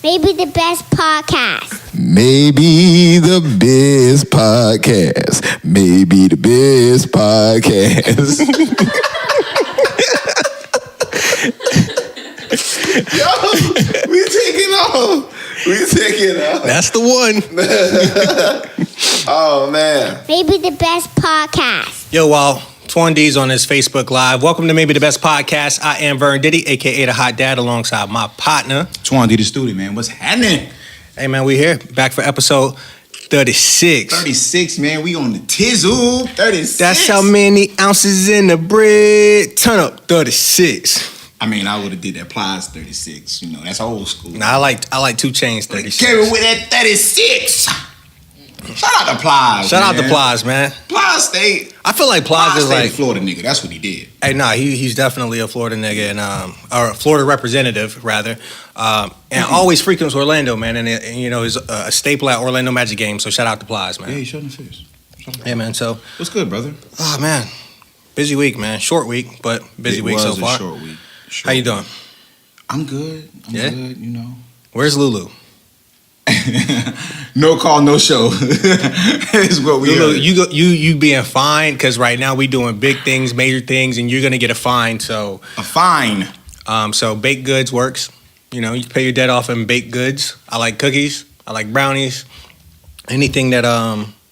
Maybe the best podcast. Maybe the best podcast. Maybe the best podcast. Yo, we taking off. We taking off. That's the one. Oh, man. Maybe the best podcast. Yo, while Twan D's on his Facebook Live, welcome to Maybe the Best Podcast. I am Vernon Diddy, a.k.a. the Hot Dad, alongside my partner. Twan Diddy Studio, man. What's happening? Hey, man, we here. Back for episode 36. 36, man. We on the tizzle. 36. That's how many ounces in the bread. Turn up 36. I mean, I would have did that Plies 36. You know, that's old school. Nah, I like 2 Chainz 36. Came with that 36. Shout out to Plies. Shout out to Plies, man. Plies State. I feel like Plies is like Florida nigga. That's what he did. Hey, nah, he's definitely a Florida nigga and or a Florida representative rather, and always frequents Orlando, man. And you know, he's a staple at Orlando Magic games. So shout out to Plies, man. Yeah, he showed the face. Yeah, man. So what's good, brother? Oh man, busy week, man. Short week, but busy week so far. Short week. How you doing? I'm good. I'm good. You know. Where's Lulu? No call, no show. Is what we Lulu, heard. you being fined because right now we doing big things, major things, and you're gonna get a fine. So a fine. So baked goods works. You know, you pay your debt off in baked goods. I like cookies. I like brownies. Anything that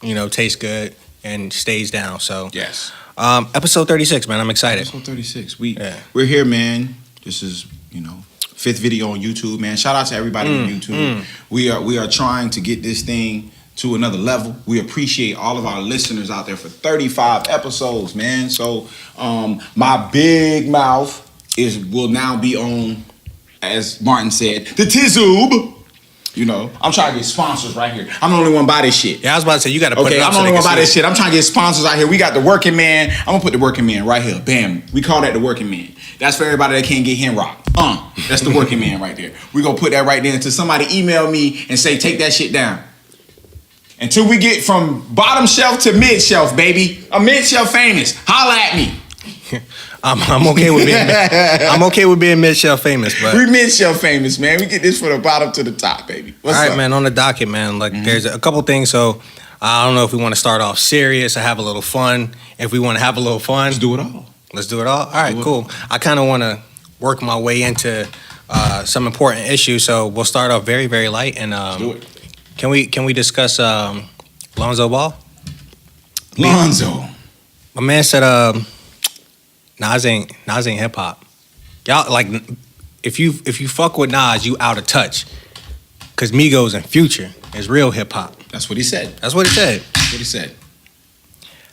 you know tastes good and stays down. So yes. Episode 36, man. I'm excited. Episode 36. We're here, man. This is, you know, 5th video on YouTube, man. Shout out to everybody on YouTube. We are trying to get this thing to another level. We appreciate all of our listeners out there for 35 episodes, man. So my big mouth will now be on, as Martin said, the Tizoob. You know, I'm trying to get sponsors right here. I'm the only one buy this shit. Yeah, I was about to say, you got to put it up. I'm the only one buy this shit. I'm trying to get sponsors out here. We got the Working Man. I'm going to put the Working Man right here. Bam. We call that the Working Man. That's for everybody that can't get hand rocked. That's the Working Man right there. We going to put that right there until somebody email me and say, take that shit down. Until we get from bottom shelf to mid shelf, baby. I'm mid shelf famous. Holla at me. I'm okay with being mid-shelf famous, but we mid-shelf famous, man. We get this from the bottom to the top, baby. What's all right, up? man. On the docket, man. Like, there's a couple things. So, I don't know if we want to start off serious or have a little fun. If we want to have a little fun, let's do it all. Let's do it all. All right, cool. I kind of want to work my way into some important issues. So we'll start off very, very light. And let's do it. Can we discuss Lonzo Ball? Lonzo. My man said Nas ain't hip hop. Y'all like if you fuck with Nas, you out of touch. Cause Migos and Future is real hip hop. That's what he said. That's what he said. That's what he said.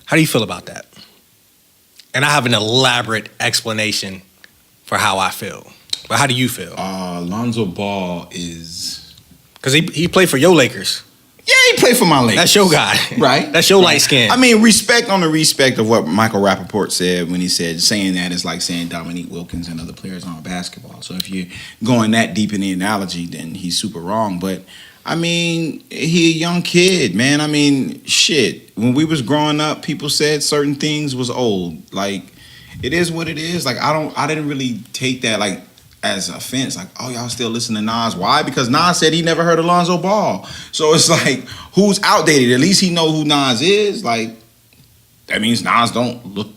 How do you feel about that? And I have an elaborate explanation for how I feel. But how do you feel? Lonzo Ball is... Cause he played for your Lakers. Yeah, he played for my Lakers. That's your guy. Right. That's your light skin. I mean, respect on the respect of what Michael Rappaport said when he said saying that is like saying Dominique Wilkins and other players on basketball. So if you're going that deep in the analogy, then he's super wrong. But, I mean, he a young kid, man. I mean, shit. When we was growing up, people said certain things was old. Like, it is what it is. Like, I didn't really take that, like, as offense, like, oh, y'all still listen to Nas. Why? Because Nas said he never heard of Lonzo Ball. So it's like, who's outdated? At least he know who Nas is. Like, that means Nas don't look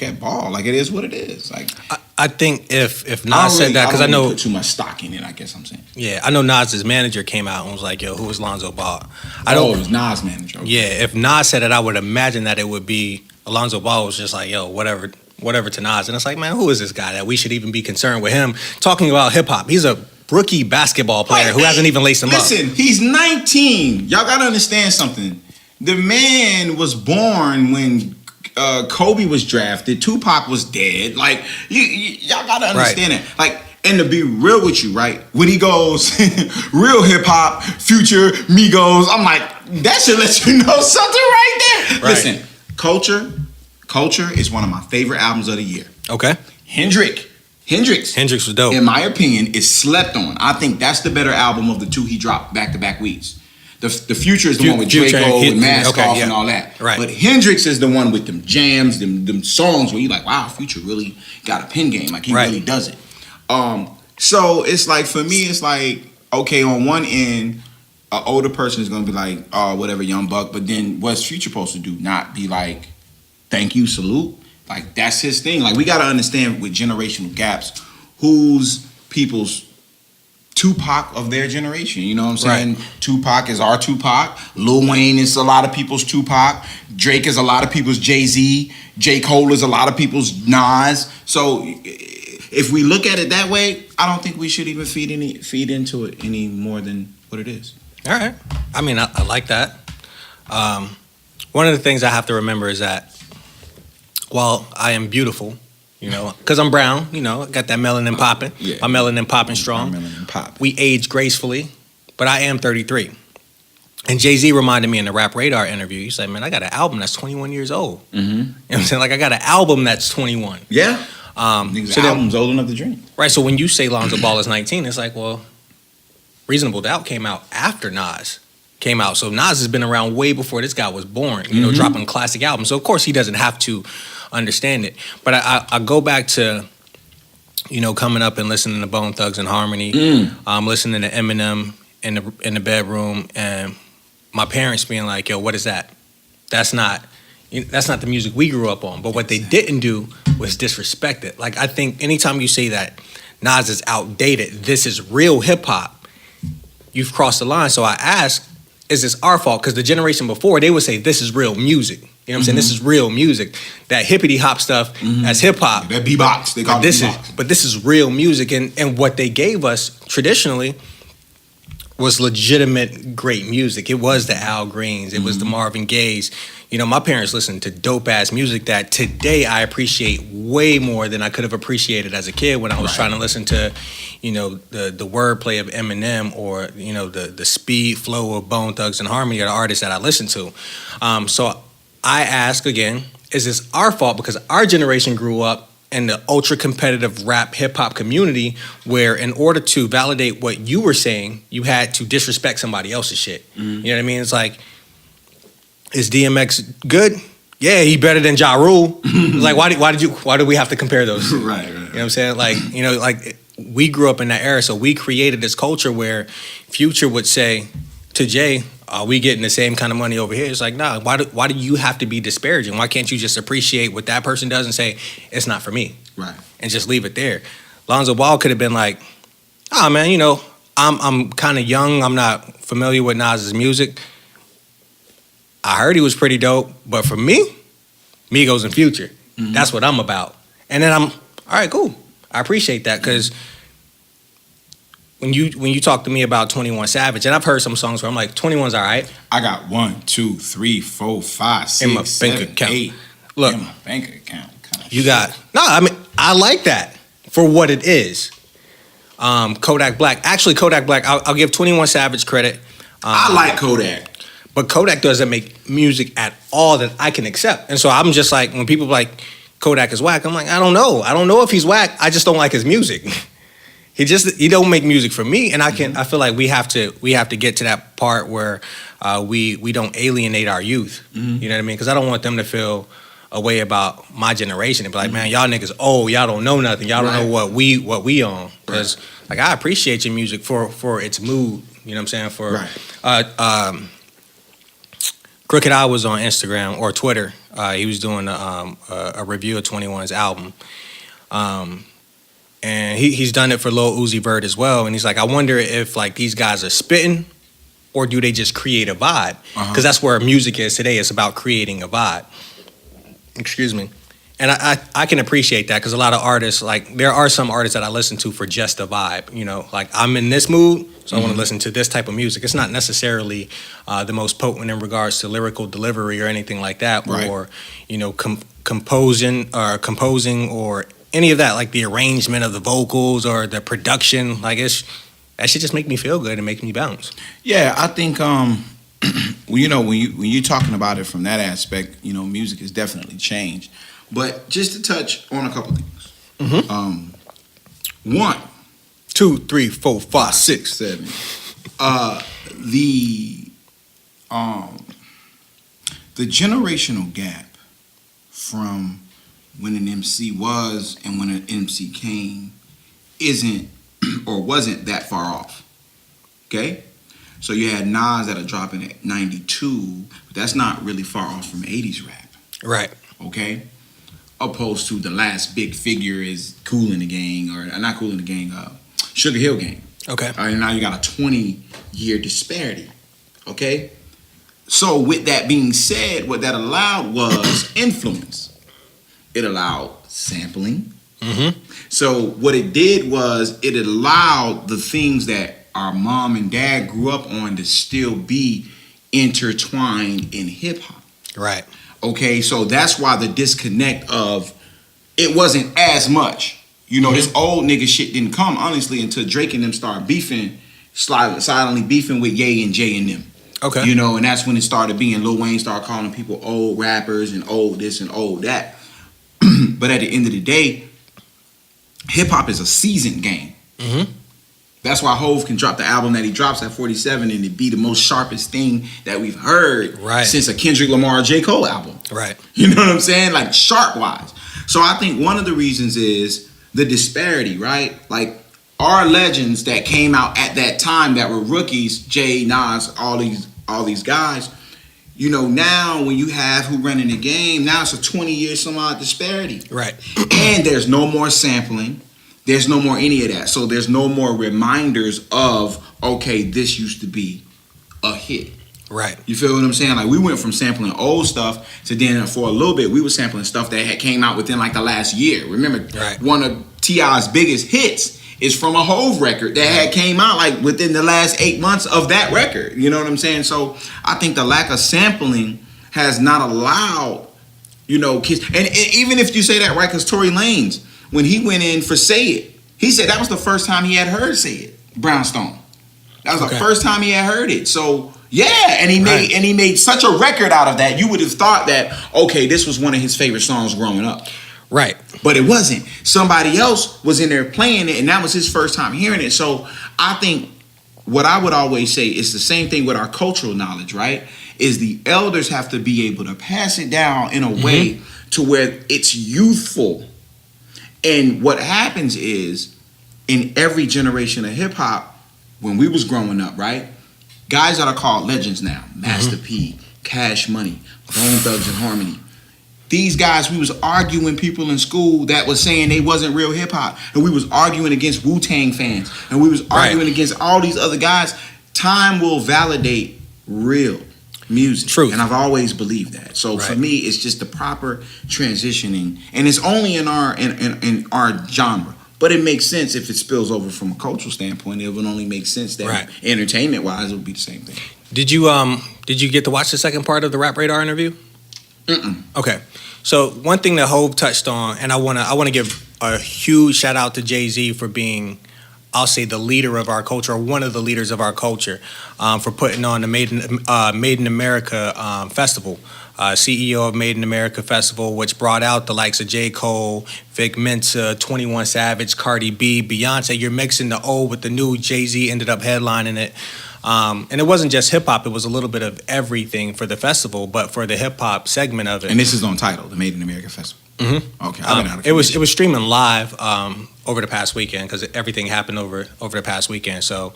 at Ball. Like, it is what it is. Like, I think if Nas said that, because I know put too much stock in it, I guess I'm saying. Yeah, I know Nas's manager came out and was like, yo, who is Lonzo Ball? It was Nas' manager. Okay. Yeah, if Nas said it, I would imagine that it would be Lonzo Ball was just like, yo, whatever to Nas. And it's like, man, who is this guy that we should even be concerned with him talking about hip-hop? He's a rookie basketball player who hasn't even laced him up. Listen, he's 19. Y'all got to understand something. The man was born when Kobe was drafted. Tupac was dead. Like, y'all got to understand it. Like, and to be real with you, right? When he goes, real hip-hop, Future, Migos, I'm like, that should let you know something right there. Right. Listen, Culture is one of my favorite albums of the year. Okay. Hendrix was dope. In my opinion, is slept on. I think that's the better album of the two he dropped back-to-back weeks. The Future is the one with Draco and Mask Off and all that. Right. But Hendrix is the one with them jams, them songs where you're like, wow, Future really got a pen game. Like, he really does it. So it's like, for me, it's like, okay, on one end, an older person is gonna be like, oh, whatever, young buck. But then what's Future supposed to do? Not be like, thank you, salute. Like that's his thing. Like we gotta understand with generational gaps, who's people's Tupac of their generation. You know what I'm saying? Right. Tupac is our Tupac. Lil Wayne is a lot of people's Tupac. Drake is a lot of people's Jay-Z. J. Cole is a lot of people's Nas. So if we look at it that way, I don't think we should even feed into it any more than what it is. All right. I mean, I like that. One of the things I have to remember is that while I am beautiful, you know, because I'm brown, you know, got that melanin popping. Yeah. My melanin popping strong. My melanin popping. We age gracefully, but I am 33. And Jay-Z reminded me in the Rap Radar interview, he said, man, I got an album that's 21 years old. Mm-hmm. You know what I'm saying? Like, I got an album that's 21. Yeah. So the album's old enough to dream. Right, so when you say Lonzo Ball is 19, it's like, well, Reasonable Doubt came out after Nas came out. So Nas has been around way before this guy was born, you know, dropping classic albums. So, of course, he doesn't have to understand it. But I go back to, you know, coming up and listening to Bone Thugs and Harmony, listening to Eminem in the bedroom, and my parents being like, yo, what is that? That's not the music we grew up on. But what they didn't do was disrespect it. Like, I think anytime you say that Nas is outdated, this is real hip-hop, you've crossed the line. So I ask, is this our fault? Because the generation before, they would say, this is real music. You know what I'm saying? This is real music. That hippity-hop stuff, that's hip-hop. That beatbox. They call it beatbox. But this is real music. And what they gave us traditionally was legitimate great music. It was the Al Greens. It was the Marvin Gayes. You know, my parents listened to dope-ass music that today I appreciate way more than I could have appreciated as a kid when I was trying to listen to, you know, the wordplay of Eminem or, you know, the speed flow of Bone Thugs and Harmony are the artists that I listened to. So I ask again, is this our fault? Because our generation grew up in the ultra competitive rap hip hop community where in order to validate what you were saying, you had to disrespect somebody else's shit. You know what I mean? It's like, is DMX good? Yeah, he better than Ja Rule. Like, why do we have to compare those two? Right. You know what I'm saying? Like, you know, like we grew up in that era, so we created this culture where Future would say to Jay, are we getting the same kind of money over here? It's like, nah, why do you have to be disparaging? Why can't you just appreciate what that person does and say, it's not for me? Right. And just leave it there. Lonzo Ball could have been like, oh man, you know, I'm kind of young, I'm not familiar with Nas's music. I heard he was pretty dope, but for me, Migos and Future, that's what I'm about. And then I'm, all right, cool. I appreciate that, because when you talk to me about 21 Savage, and I've heard some songs where I'm like, 21's all right. I got 1, 2, 3, 4, 5, 6, in my 7, bank account. 8. Look, in my bank account. You got, no, I mean, I like that for what it is. Kodak Black. Actually, Kodak Black, I'll give 21 Savage credit. I like Kodak. But Kodak doesn't make music at all that I can accept. And so I'm just like, when people like Kodak is whack, I'm like, I don't know. I don't know if he's whack. I just don't like his music. He don't make music for me. And I feel like we have to get to that part where we don't alienate our youth. You know what I mean? Because I don't want them to feel a way about my generation and be like, man, y'all niggas old, y'all don't know nothing, y'all don't know what we on. Because like, I appreciate your music for its mood. You know what I'm saying? For Crooked Eye was on Instagram or Twitter. He was doing a review of 21's album. And he's done it for Lil Uzi Vert as well. And he's like, I wonder if like these guys are spitting or do they just create a vibe? Because that's where music is today. It's about creating a vibe. Excuse me. And I can appreciate that, because a lot of artists, like there are some artists that I listen to for just a vibe. You know, like I'm in this mood, so I want to listen to this type of music. It's not necessarily the most potent in regards to lyrical delivery or anything like that, or you know, composing or any of that, like the arrangement of the vocals or the production. Like that shit just make me feel good and make me bounce. Yeah, I think you know, when you're talking about it from that aspect, you know, music has definitely changed. But just to touch on a couple things. 1, 2, 3, 4, 5, 6, 7. The generational gap from when an MC was and when an MC came isn't or wasn't that far off. Okay? So you had Nas that are dropping at 92, but that's not really far off from 80s rap. Right. Okay? Opposed to the last big figure is Kool in the Gang, or not Kool in the Gang, Sugar Hill Gang. Okay. And now you got a 20-year disparity. Okay? So with that being said, what that allowed was influence. It allowed sampling. Mm-hmm. So what it did was it allowed the things that our mom and dad grew up on to still be intertwined in hip hop. Right. Okay, so that's why the disconnect of it wasn't as much. You know, this old nigga shit didn't come, honestly, until Drake and them started beefing, silently beefing with Ye and Jay and them. Okay. You know, and that's when it started being Lil Wayne started calling people old rappers and old this and old that. But at the end of the day, hip hop is a seasoned game. Mm-hmm. That's why Hov can drop the album that he drops at 47 and it be the most sharpest thing that we've heard since a Kendrick Lamar J. Cole album. Right. You know what I'm saying? Like sharp wise. So I think one of the reasons is the disparity, right? Like our legends that came out at that time that were rookies, Jay, Nas, all these guys, you know, now when you have Who Running the Game, now it's a 20-year some odd disparity. Right. And there's no more sampling. There's no more any of that. So there's no more reminders of, okay, this used to be a hit. Right. You feel what I'm saying? Like we went from sampling old stuff to then for a little bit we were sampling stuff that had came out within like the last year. Remember, one of T.I.'s biggest hits is from a Hov record that had came out like within the last 8 months of that record. You know what I'm saying? So I think the lack of sampling has not allowed, you know, kids. And even if you say that, right, because Tory Lanez, when he went in for Say It, he said that was the first time he had heard Say It, Brownstone. That was the first time he had heard it. So yeah, and he made such a record out of that. You would have thought that, okay, this was one of his favorite songs growing up. Right. But it wasn't. Somebody else was in there playing it, and that was his first time hearing it. So I think what I would always say is the same thing with our cultural knowledge, right? Is the elders have to be able to pass it down in a way to where it's youthful. And what happens is, in every generation of hip-hop, when we was growing up, right? Guys that are called legends now, Master P, Cash Money, Bone Thugs and Harmony. These guys, we was arguing people in school that was saying they wasn't real hip hop, and we was arguing against Wu-Tang fans, and we was arguing against all these other guys. Time will validate real music. Truth. And I've always believed that. So for me, it's just the proper transitioning, and it's only in our genre. But it makes sense if it spills over from a cultural standpoint. It would only make sense that entertainment-wise, it would be the same thing. Did you get to watch the second part of the Rap Radar interview? Okay. So one thing that Hov touched on, and I wanna give a huge shout out to Jay-Z for being, I'll say, the leader of our culture, or one of the leaders of our culture, for putting on the Made in America festival. CEO of Made in America Festival, which brought out the likes of J. Cole, Vic Mensa, 21 Savage, Cardi B, Beyonce. You're mixing the old with the new. Jay-Z ended up headlining it. And it wasn't just hip-hop. It was a little bit of everything for the festival, but for the hip-hop segment of it. And this is on Tidal, the Made in America Festival. Mm-hmm. Okay. I've been out of it was streaming live over the past weekend because everything happened over the past weekend. So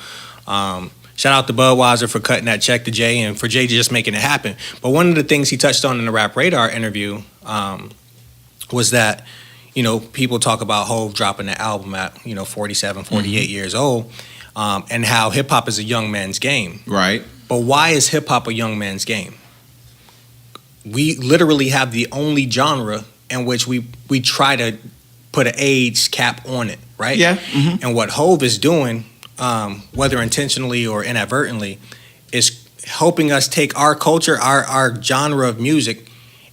shout out to Budweiser for cutting that check to Jay and for Jay just making it happen. But one of the things he touched on in the Rap Radar interview was that, you know, people talk about Hov dropping the album at, 47, 48 years old, and how hip-hop is a young man's game. Right. But why is hip-hop a young man's game? We literally have the only genre in which we try to put an age cap on it, right? Yeah. Mm-hmm. And what Hov is doing, whether intentionally or inadvertently, is helping us take our culture, our genre of music,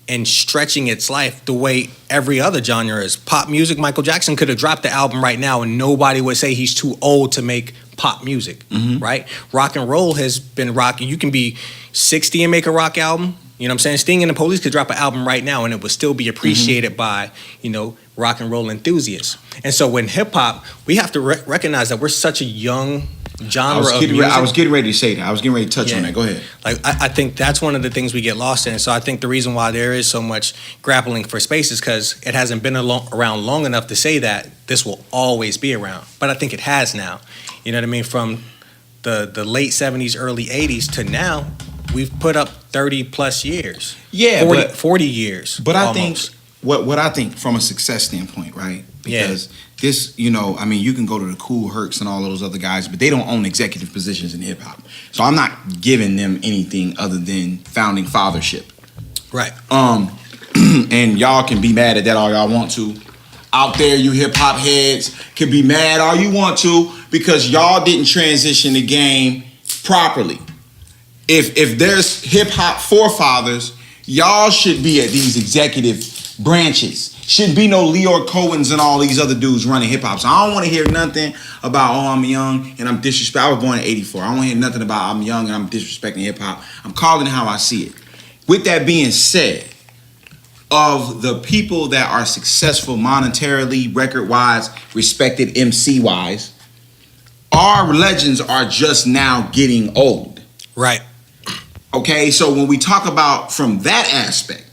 and stretching its life the way every other genre is. Pop music, Michael Jackson could have dropped the album right now and nobody would say he's too old to make pop music, right? Rock and roll has been rocking. You can be 60 and make a rock album. You know what I'm saying? Sting and the Police could drop an album right now and it would still be appreciated by, rock and roll enthusiasts. And so when hip hop, we have to recognize that we're such a young genre of music. I was getting ready to say that. I was getting ready to touch on that. Go ahead. Like I think that's one of the things we get lost in. So I think the reason why there is so much grappling for space is because it hasn't been around long enough to say that this will always be around. But I think it has now. You know what I mean? From the late 70s, early 80s to now, we've put up 30 plus years. Yeah, 40 years. But I almost. think what I think from a success standpoint, right? Because this, you know, I mean, you can go to the Cool Hercs and all those other guys, but they don't own executive positions in hip hop. So I'm not giving them anything other than founding fathership. Right. And y'all can be mad at that all y'all want to. Out there, you hip hop heads can be mad all you want to because y'all didn't transition the game properly. If there's hip hop forefathers, y'all should be at these executive branches. Shouldn't be no Leor Cohens and all these other dudes running hip hop. So I don't want to hear nothing about, oh, I'm young and I'm disrespecting. I was born in '84. I don't want to hear nothing about I'm young and I'm disrespecting hip hop. I'm calling it how I see it. With that being said, of the people that are successful monetarily, record-wise, respected MC-wise, our legends are just now getting old. Right. Okay, so when we talk about from that aspect,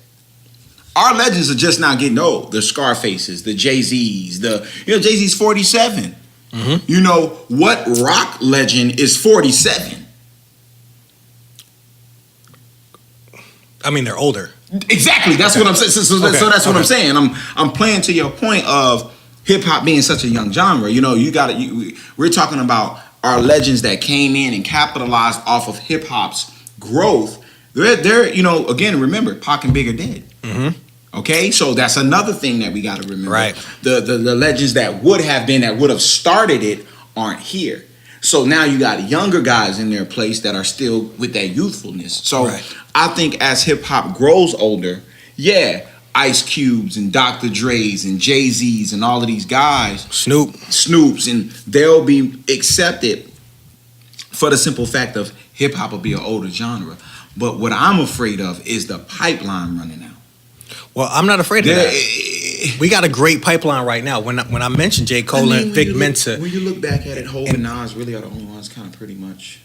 our legends are just now getting old. The Scarfaces, the Jay-Z's, Jay-Z's 47. Mm-hmm. You know, what rock legend is 47? I mean, they're older. Exactly. That's what I'm saying. So that's what I'm saying. I'm playing to your point of hip hop being such a young genre. You know, we're talking about our legends that came in and capitalized off of hip hop's growth. They're you know, again, remember, Pac and Big are dead. Mm-hmm. Okay, so that's another thing that we got to remember. Right. The legends that would have started it aren't here. So now you got younger guys in their place that are still with that youthfulness. So right. I think as hip hop grows older, yeah, Ice Cubes and Dr. Dre's and Jay-Z's and all of these guys, Snoops, and they'll be accepted for the simple fact of hip hop will be an older genre. But what I'm afraid of is the pipeline running out. Well, I'm not afraid of that. We got a great pipeline right now. When I mentioned J. Cole and Vic Mensa. When you look back at it, Hov and Nas really are the only ones kind of pretty much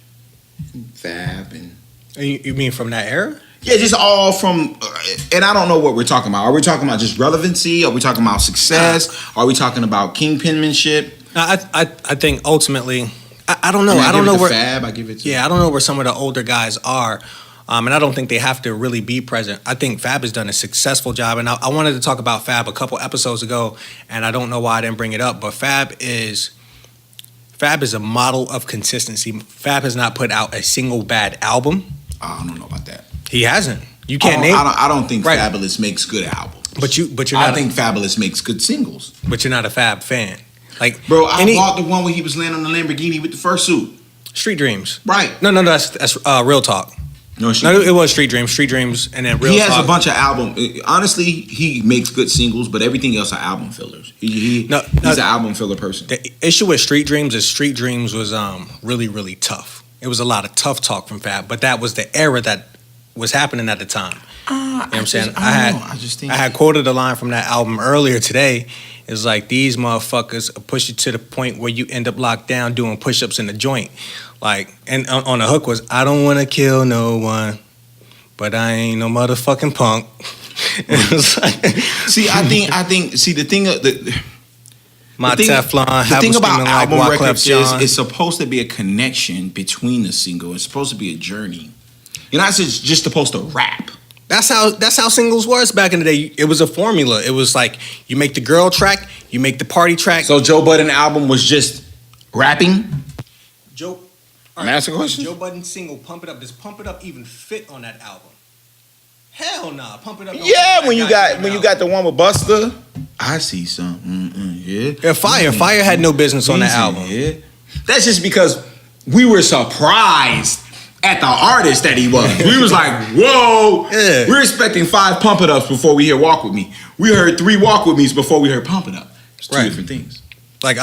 Fab and... You mean from that era? Yeah, just all from... and I don't know what we're talking about. Are we talking about just relevancy? Are we talking about success? Are we talking about kingpinmanship? I think ultimately... I don't know. I don't know where... Fab, I give it to... Yeah, I don't know where some of the older guys are. And I don't think they have to really be present. I think Fab has done a successful job. And I wanted to talk about Fab a couple episodes ago, and I don't know why I didn't bring it up, but Fab is a model of consistency. Fab has not put out a single bad album. I don't know about that. He hasn't. You can't name... I don't think right. Fabulous makes good albums. But you're not... I think Fabulous makes good singles. But you're not a Fab fan. Like, bro, I bought the one where he was laying on the Lamborghini with the fursuit. Street Dreams. Right. No, that's Real Talk. No, it was Street Dreams, and then Real Talk. He has a bunch of albums. Honestly, he makes good singles, but everything else are album fillers. He's an album filler person. The issue with Street Dreams is Street Dreams was really, really tough. It was a lot of tough talk from Fab, but that was the era that was happening at the time. You know what I'm saying? I had quoted a line from that album earlier today. It's like, these motherfuckers push you to the point where you end up locked down doing push-ups in the joint. Like, and on the hook was, I don't want to kill no one, but I ain't no motherfucking punk. The thing about album like records is it's supposed to be a connection between the single. It's supposed to be a journey. You're not just supposed to rap. That's how singles was back in the day. It was a formula. It was like, you make the girl track, you make the party track. So Joe Budden album was just rapping? I'm asking a question. Joe Budden's single, Pump It Up. Does Pump It Up even fit on that album? Hell nah. Pump It Up. Yeah, when you got the one with Busta, I see something. Yeah. Fire had no business on that album. Yeah. That's just because we were surprised at the artist that he was. We was like, whoa. Yeah. We're expecting 5 Pump It Ups before we hear Walk With Me. We heard 3 Walk With Me's before we heard Pump It Up. It's two different things. Like,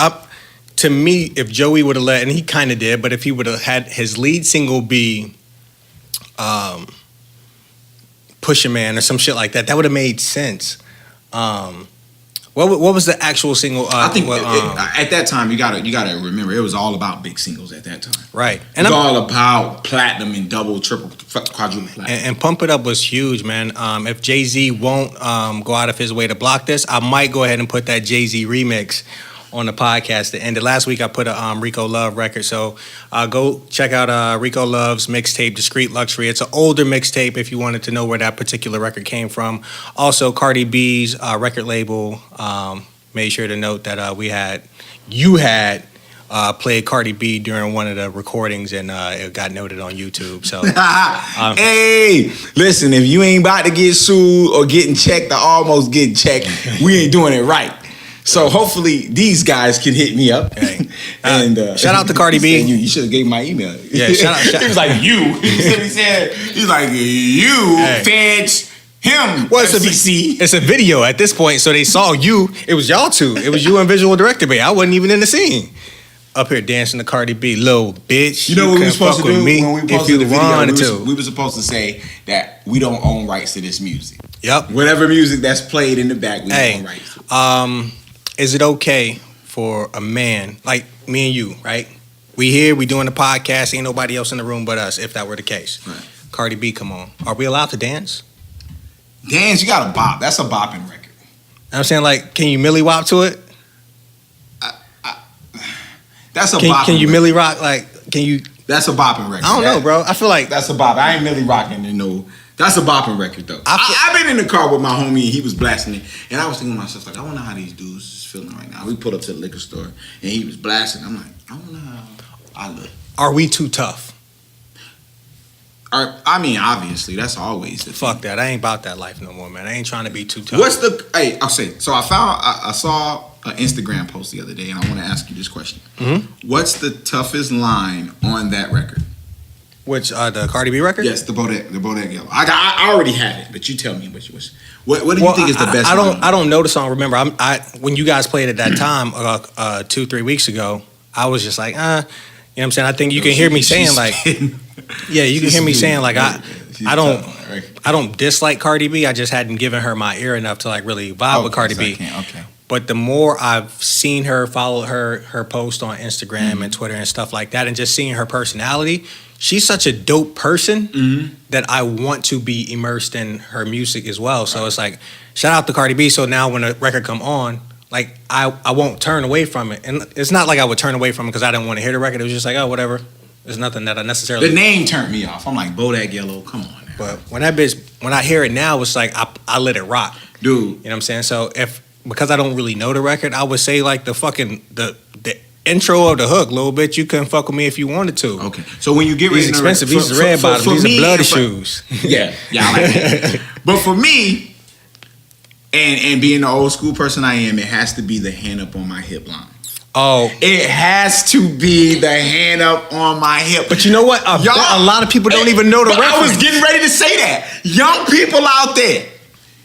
to me, if Joey would have and he kind of did, but if he would have had his lead single be Push a Man or some shit like that, that would have made sense. What was the actual single? I think at that time you gotta remember it was all about big singles at that time. Right, and it's all about platinum and double, triple, quadruple platinum. And Pump It Up was huge, man. If Jay-Z won't go out of his way to block this, I might go ahead and put that Jay-Z remix on the podcast that ended last week. I put a Rico Love record, so go check out Rico Love's mixtape, Discreet Luxury. It's an older mixtape if you wanted to know where that particular record came from. Also, Cardi B's record label made sure to note that you had played Cardi B during one of the recordings, and it got noted on YouTube. So, hey, listen, if you ain't about to get sued or getting checked or almost getting checked, we ain't doing it right. So hopefully these guys can hit me up. Hey. And shout out to Cardi B. You should have gave my email. Yeah, shout out. He was like, you. He's like, you, feds. Him, well, FCC. It's a video at this point, so they saw you. It was y'all two. It was you and visual director, babe. I wasn't even in the scene. Up here dancing to Cardi B, little bitch. You know what we were supposed to do when we posted the video? We were supposed to say that we don't own rights to this music. Yep. Whatever music that's played in the back, we don't own rights to. Is it okay for a man like me and you, right? We here, we doing the podcast. Ain't nobody else in the room but us. If that were the case, right. Cardi B, come on. Are we allowed to dance? Dance, you got to bop. That's a bopping record. I'm saying, like, can you milli wop to it? That's a bopping Can you record. milli rock? Like, can you? That's a bopping record. I don't know, bro. I feel like that's a bop. I ain't milli rocking and no. That's a bopping record though. I've been in the car with my homie and he was blasting it, and I was thinking to myself like, I wonder how these dudes is feeling right now. We pulled up to the liquor store and he was blasting. I'm like, I wonder how I look. Are we too tough? I mean, obviously, that's always the Fuck that. I ain't about that life no more, man. I ain't trying to be too tough. I'll say. So I saw an Instagram post the other day, and I want to ask you this question. Mm-hmm. What's the toughest line on that record? Which the Cardi B record? Yes, the Bodak Yellow. I already had it, but you tell me what do you think is the best? I don't know the song. Remember, when you guys played at that time 2-3 weeks ago, I was just like, you know what I'm saying? I think you can hear me saying like, yeah, you can hear me saying like I don't dislike Cardi B. I just hadn't given her my ear enough to like really vibe with Cardi B. Okay. But the more I've seen her, followed her post on Instagram and Twitter and stuff like that, and just seeing her personality, she's such a dope person that I want to be immersed in her music as well. So it's like, shout out to Cardi B. So now when the record come on, like I won't turn away from it. And it's not like I would turn away from it because I didn't want to hear the record. It was just like, oh, whatever. There's nothing that I necessarily... The name turned me off. I'm like, Bodak Yellow, come on now. But when I hear it now, it's like I let it rock. Dude. You know what I'm saying? So because I don't really know the record, I would say like the intro of the hook, little bit, you couldn't fuck with me if you wanted to. Okay. So when you get ready these expensive, these are red bottoms, these are bloody shoes. Yeah, I like that. But for me, and being the old school person I am, it has to be the hand up on my hip line. Oh. It has to be the hand up on my hip. But you know what? A lot of people don't even know the reference. I was getting ready to say that. Young people out there,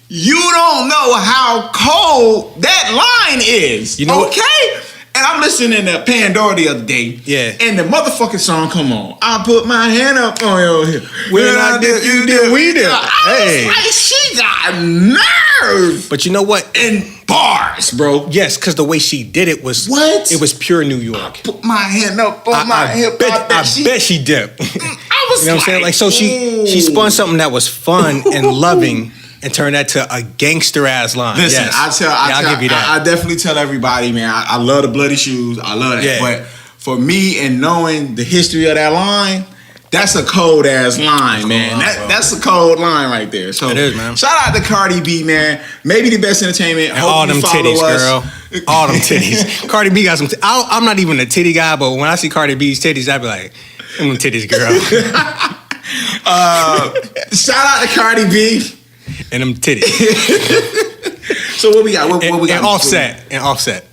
you don't know how cold that line is. You know okay? What? And I'm listening to Pandora the other day. Yeah. And the motherfucking song come on. I put my hand up on your hip. When I did, you did, we did. I was like, she got nerve. But you know what? In bars, bro. Yes, because the way she did it was... What? It was pure New York. I put my hand up on my hip. I bet she dipped. I was you know what I'm saying? Like, so she spun something that was fun and loving and turn that to a gangster ass line. Listen, yes. I'll give you that. I definitely tell everybody, man. I love the bloody shoes. I love that. Yeah. But for me and knowing the history of that line, that's a cold ass line, man. That's a cold line right there. So it is, man. Shout out to Cardi B, man. Maybe the best entertainment. And all them titties, girl. All them titties. Cardi B got some. I'm not even a titty guy, but when I see Cardi B's titties, I be like, them titties, girl. Shout out to Cardi B. And them titties. So what we got? What we got? And Offset.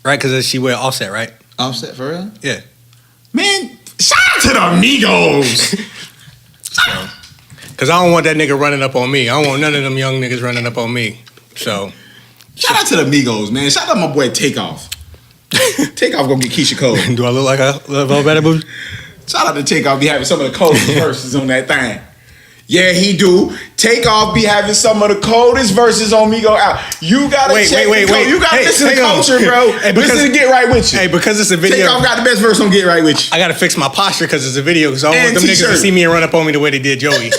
Right? Because she wear Offset, right? Offset for real? Yeah. Man, shout out to the Migos. Because I don't want that nigga running up on me. I don't want none of them young niggas running up on me. So. Shout out to the Migos, man. Shout out to my boy Takeoff. Takeoff gonna get Keisha Cole. Do I look like a little better boo? Shout out to Takeoff be having some of the coldest verses on that thing. Yeah, he do. Takeoff be having some of the coldest verses on Migo out. You gotta check. Wait. You gotta listen to Culture, bro. Hey, listen to Get Right With You. Hey, because it's a video. Takeoff got the best verse on Get Right With You. I gotta fix my posture because it's a video. Because I don't want them t-shirt. niggas to see me and run up on me the way they did Joey.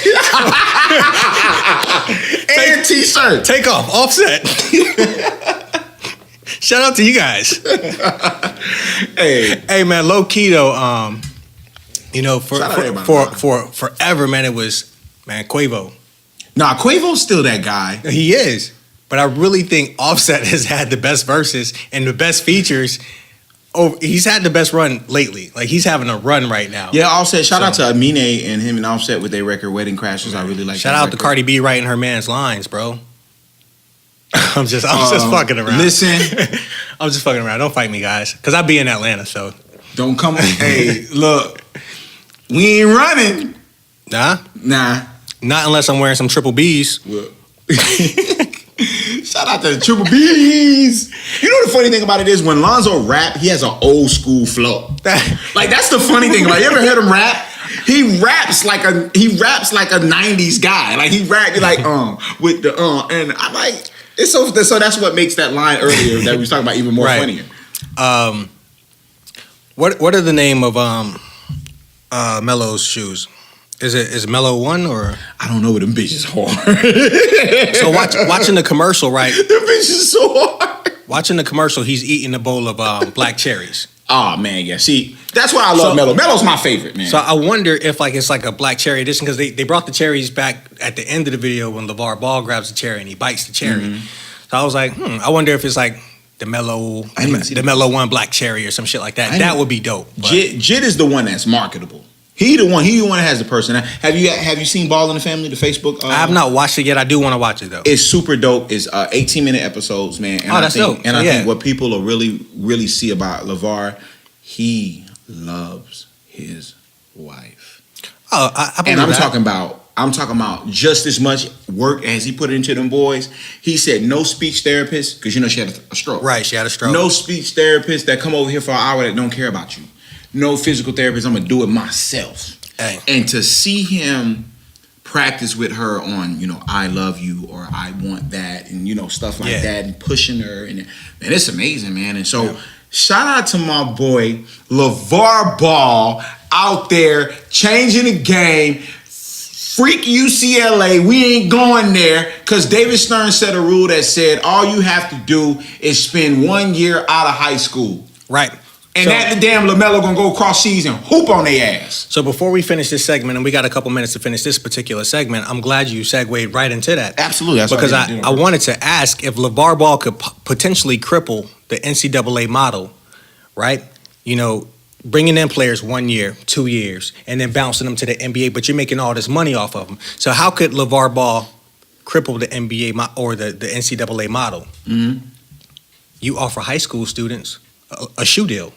And t-shirt. Take off. Offset. Shout out to you guys. Hey, man, low key though. You know, for Shout out to everybody, for forever, man, it was Quavo. nah, Quavo's still that guy. He is, but I really think Offset has had the best verses and the best features. Oh, he's had the best run lately. Like he's having a run right now. Yeah, Offset. Shout out to Amine and him and Offset with their record "Wedding Crashers." I really like. Shout that out record. to Cardi B writing her man's lines, bro. I'm just fucking around. Listen, I'm just fucking around. Don't fight me, guys, because I be in Atlanta, so don't come. Hey, look, we ain't running. nah, not unless I'm wearing some triple B's. Well, shout out to the Triple B's. You know the funny thing about it is when Lonzo rap, he has an old school flow. Like that's the funny thing. Like you ever heard him rap? He raps like a 90s guy. Like he rap like with the and I'm like it's so that's what makes that line earlier that we was talking about even more Right. funnier. What are the name of Melo's shoes? Is it Melo 1 or? I don't know what them bitches hard. So watching the commercial, right? Them bitches so hard. Watching the commercial, he's eating a bowl of black cherries. Oh man, yeah. See, that's why I love Melo. Melo's my favorite, man. So I wonder if it's like a black cherry edition because they brought the cherries back at the end of the video when LeVar Ball grabs the cherry and he bites the cherry. Mm-hmm. So I was like, I wonder if it's like the Melo 1 black cherry or some shit like that. That would be dope. But Jid is the one that's marketable. He the one that has the person. Have you seen Ball in the Family, the Facebook? I have not watched it yet. I do want to watch it though. It's super dope. It's 18-minute episodes, man. And that's dope. And I think what people will really see about LeVar, he loves his wife. Oh, I believe And I'm that. talking about just as much work as he put into them boys. He said no speech therapist because she had a stroke. Right, she had a stroke. No speech therapist that come over here for an hour that don't care about you. No physical therapist. I'm gonna do it myself. Hey. And to see him practice with her on, I love you or I want that, and stuff like that, and pushing her, and it's amazing, man. And so, shout out to my boy LeVar Ball out there changing the game. Freak UCLA, we ain't going there because David Stern set a rule that said all you have to do is spend 1 year out of high school. Right. And that the damn LaMelo gonna go across season hoop on their ass. So before we finish this segment, and we got a couple minutes to finish this particular segment, I'm glad you segued right into that. Absolutely. That's because I wanted to ask if LeVar Ball could potentially cripple the NCAA model, right? Bringing in players 1 year, 2 years, and then bouncing them to the NBA, but you're making all this money off of them. So how could LeVar Ball cripple the NBA or the NCAA model? Mm-hmm. You offer high school students a shoe deal.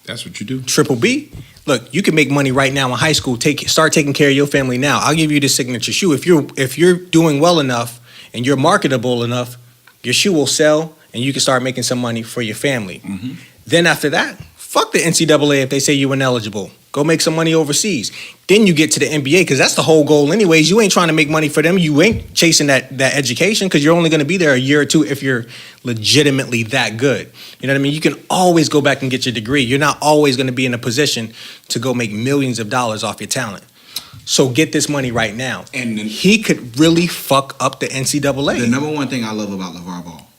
That's what you do. Triple B. Look, you can make money right now in high school. Start taking care of your family now. I'll give you the signature shoe. If you're doing well enough and you're marketable enough, your shoe will sell and you can start making some money for your family. Mm-hmm. Then after that, fuck the NCAA if they say you're ineligible. Go make some money overseas. Then you get to the NBA because that's the whole goal anyways. You ain't trying to make money for them. You ain't chasing that education because you're only going to be there a year or two if you're legitimately that good. You know what I mean? You can always go back and get your degree. You're not always going to be in a position to go make millions of dollars off your talent. So get this money right now. And he could really fuck up the NCAA. The number one thing I love about LeVar Ball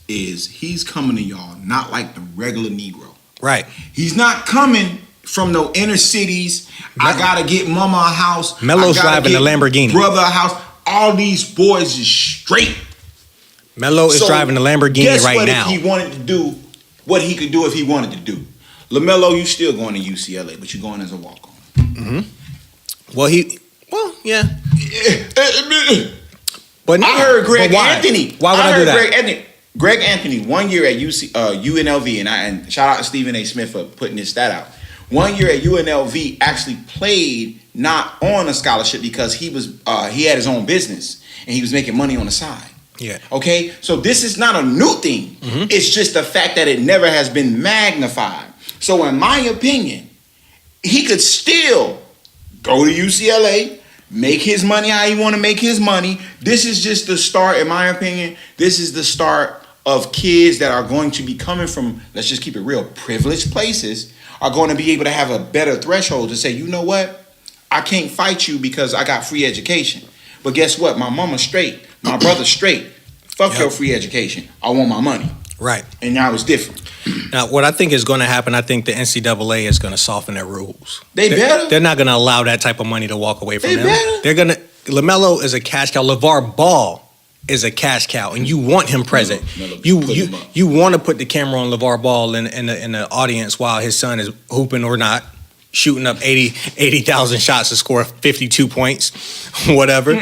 is he's coming to y'all not like the regular Negro. Right. He's not coming from no inner cities. I gotta get mama a house. Melo's driving a Lamborghini. Brother a house. All these boys is straight. Melo is driving a Lamborghini right now. Guess what if he wanted to do what he could do if he wanted to do? LaMelo, you still going to UCLA, but you're going as a walk-on. Mm-hmm. Well, yeah. But I heard Greg Anthony. Why would I do that? Greg Anthony, 1 year at UNLV, and shout out to Stephen A. Smith for putting this stat out. 1 year at UNLV actually played not on a scholarship because he had his own business and he was making money on the side. Yeah. Okay, so this is not a new thing. Mm-hmm. It's just the fact that it never has been magnified. So in my opinion, he could still go to UCLA, make his money how he want to make his money. This is just the start, in my opinion. This is the start of kids that are going to be coming from, let's just keep it real, privileged places, are going to be able to have a better threshold to say, you know what? I can't fight you because I got free education. But guess what? My mama's straight. My brother's straight. Fuck your free education. I want my money. Right. And now it's different. Now, what I think is going to happen, I think the NCAA is going to soften their rules. They're better. They're not going to allow that type of money to walk away from They them. better. They're going to. LaMelo is a cash cow. LeVar Ball is a cash cow, and you want him present. Melo put him up. You want to put the camera on LeVar Ball in the audience while his son is hooping or not, shooting up 80,000 shots to score 52 points, whatever.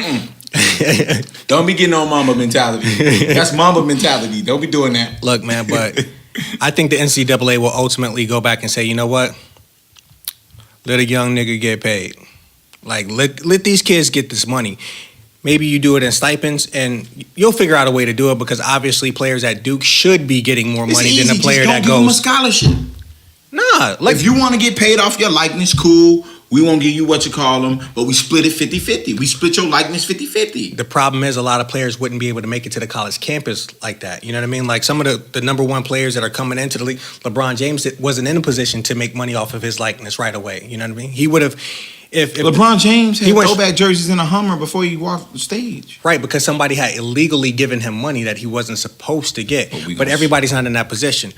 Don't be getting on Mamba mentality. That's Mamba mentality. Don't be doing that. Look, man, but I think the NCAA will ultimately go back and say, you know what? Let a young nigga get paid. Like, let these kids get this money. Maybe you do it in stipends, and you'll figure out a way to do it because obviously players at Duke should be getting more money than a player Just that don't give them a goes. scholarship. Nah, like If you want to get paid off your likeness, cool. We won't give you what you call them, but we split it 50-50. We split your likeness 50-50. the problem is a lot of players wouldn't be able to make it to the college campus like that. You know what I mean? Like some of the number one players that are coming into the league, LeBron James wasn't in a position to make money off of his likeness right away. You know what I mean? He would have, if LeBron James had He went- throwback jerseys in a Hummer before he walked the stage. right, because somebody had illegally given him money that he wasn't supposed to get. But everybody's not in that position.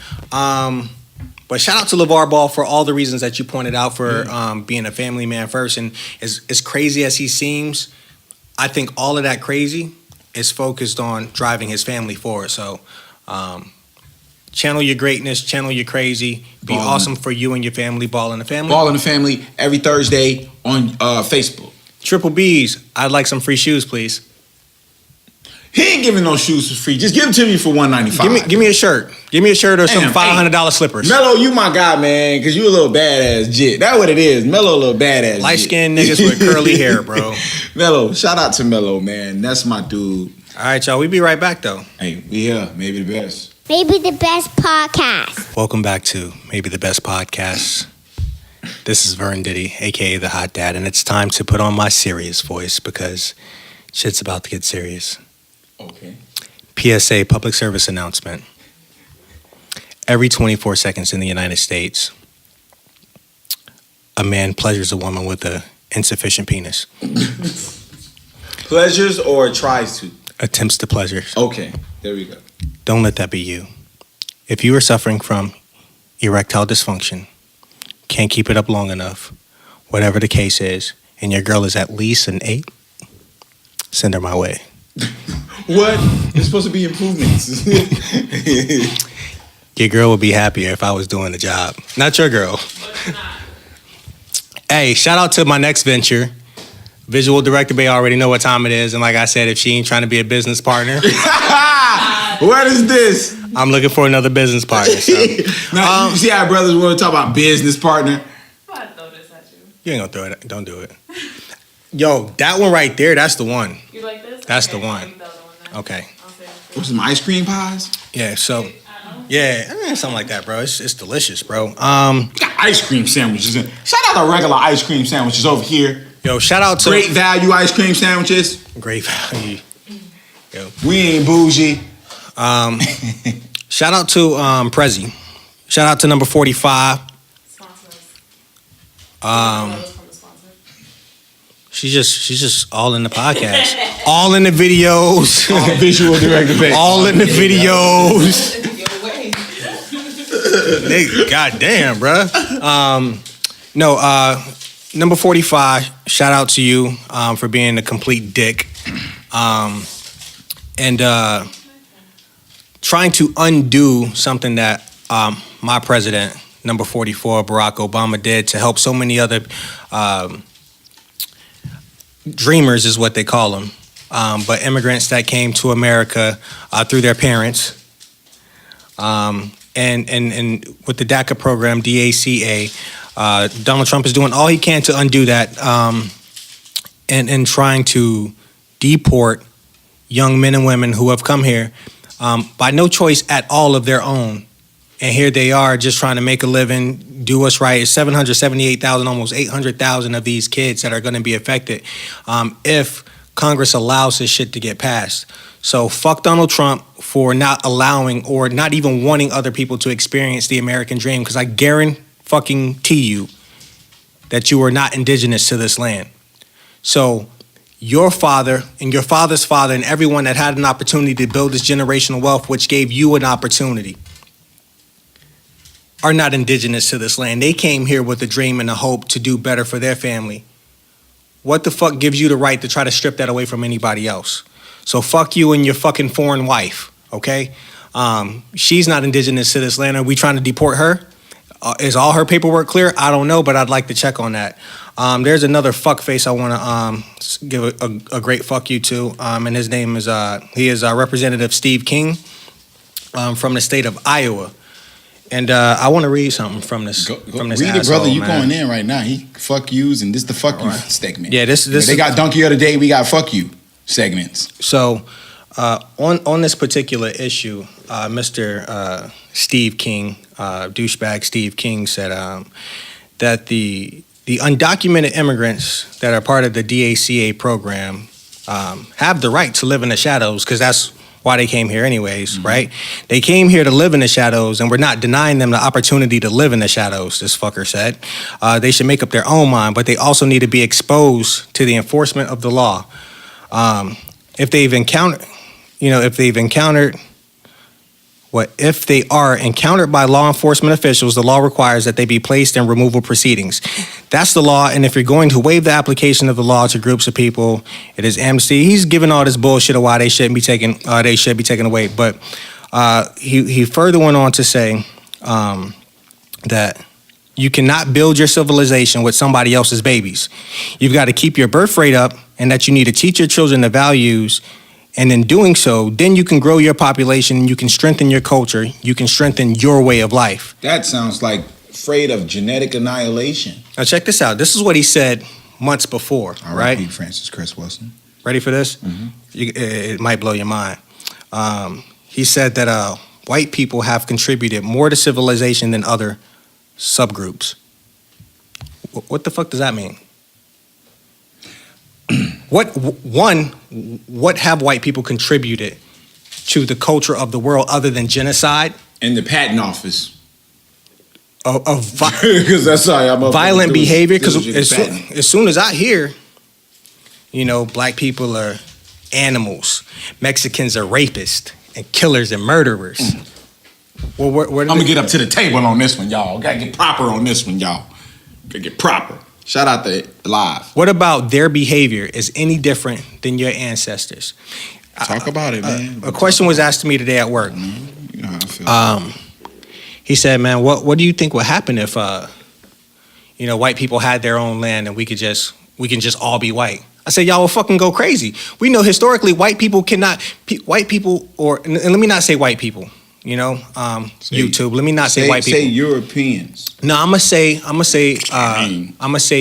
But shout out to LeVar Ball for all the reasons that you pointed out for being a family man first. And as crazy as he seems, I think all of that crazy is focused on driving his family forward. So channel your greatness, channel your crazy. Be Ballin'. awesome for you and your family. Ball in the family. Ball in the Family every Thursday on Facebook. Triple B's. I'd like some free shoes, please. He ain't giving no shoes for free. Just give them to me for $195. Give me a shirt. Give me a shirt or some Damn, $500 slippers. Melo, you my guy, man, because you a little badass jit. That's what it is. Melo a little badass Light jit. skinned niggas with curly hair, bro. Melo, shout out to Melo, man. That's my dude. All right, y'all. We be right back, though. Hey, we here. Maybe the best. Maybe the best podcast. Welcome back to Maybe the Best Podcast. This is Vernon Diddy, a.k.a. The Hot Dad, and it's time to put on my serious voice because shit's about to get serious. Okay. PSA, public service announcement. Every 24 seconds in the United States, a man pleasures a woman with an insufficient penis. Pleasures or tries to? Attempts to pleasure. Okay, there we go. Don't let that be you. If you are suffering from erectile dysfunction, can't keep it up long enough, whatever the case is, and your girl is at least an 8, send her my way. What? There's supposed to be improvements. Your girl would be happier if I was doing the job. Not your girl. Hey, shout out to my next venture. Visual director may already know what time it is. And like I said, if she ain't trying to be a business partner, What is this? I'm looking for another business partner. So. Now, you see how brothers want to talk about business partner? I throw this at you. You ain't gonna throw it. Don't do it. Yo, that one right there, that's the one. You like this? That's Okay, the one. I'll leave the other one then. Okay. I'll say it. What's some ice cream pies? Yeah, so, I don't know. yeah, something like that, bro. It's delicious, bro. Got ice cream sandwiches in. Shout out to regular ice cream sandwiches over here. Yo, shout out to Great value ice cream sandwiches. Great value. Yo. We ain't bougie. Shout out to Prezi. Shout out to number 45. Sponsors. Um, Photos from the sponsor. she's just all in the podcast. All in the videos. Visual director pay. All in the videos. Your way. Nigga, goddamn, bruh. No, number 45, shout out to you for being a complete dick. And trying to undo something that my president, number 44, Barack Obama, did to help so many other dreamers is what they call them. But immigrants that came to America through their parents. And with the DACA program, DACA, Donald Trump is doing all he can to undo that and trying to deport young men and women who have come here by no choice at all of their own. And here they are just trying to make a living, do what's right. It's 778,000, almost 800,000 of these kids that are going to be affected if Congress allows this shit to get passed. So fuck Donald Trump for not allowing or not even wanting other people to experience the American dream, because I guarantee you that you are not indigenous to this land. So your father and your father's father and everyone that had an opportunity to build this generational wealth, which gave you an opportunity, are not indigenous to this land. They came here with a dream and a hope to do better for their family. What the fuck gives you the right to try to strip that away from anybody else? So fuck you and your fucking foreign wife, okay? She's not indigenous to this land. Are we trying to deport her? Is all her paperwork clear? I don't know, but I'd like to check on that. There's another fuckface I want to give a great fuck you to, and his name is Representative Steve King from the state of Iowa. And I want to read something from this. Go from this read asshole, it, brother. You man. going in right now? He fuck yous, and this the fuck you segment. Yeah, this they got donkey of the day. We got fuck you segments. So on this particular issue, Mr. Steve King, douchebag Steve King, said that the undocumented immigrants that are part of the DACA program have the right to live in the shadows, because that's why they came here anyways, right? They came here to live in the shadows, and we're not denying them the opportunity to live in the shadows, this fucker said. They should make up their own mind, but they also need to be exposed to the enforcement of the law. If they are encountered by law enforcement officials, the law requires that they be placed in removal proceedings. That's the law, and if you're going to waive the application of the law to groups of people, it is amnesty. He's giving all this bullshit of why they shouldn't be taken. They should be taken away. But he further went on to say that you cannot build your civilization with somebody else's babies. You've got to keep your birth rate up, and that you need to teach your children the values. And in doing so, then you can grow your population, you can strengthen your culture, you can strengthen your way of life. That sounds like afraid of genetic annihilation. Now check this out. This is what he said months before, right? R.I.P. Francis Chris Wilson. Ready for this? It might blow your mind. He said that white people have contributed more to civilization than other subgroups. What the fuck does that mean? What have white people contributed to the culture of the world other than genocide? In the patent office. Because that's violent behavior. Because as soon as I hear, black people are animals, Mexicans are rapists and killers and murderers. Well, I'm gonna get up to the table on this one, y'all. Gotta get proper on this one, y'all. Gotta get proper. Shout out to Live. What about their behavior is any different than your ancestors? Talk about it, man. A question was asked to me today at work. You know how I feel. He said, man, what do you think would happen if white people had their own land and we can just all be white? I said, y'all will fucking go crazy. We know historically white people, or let me not say white people. YouTube. Let me not say white people. Say Europeans. No, I'm gonna say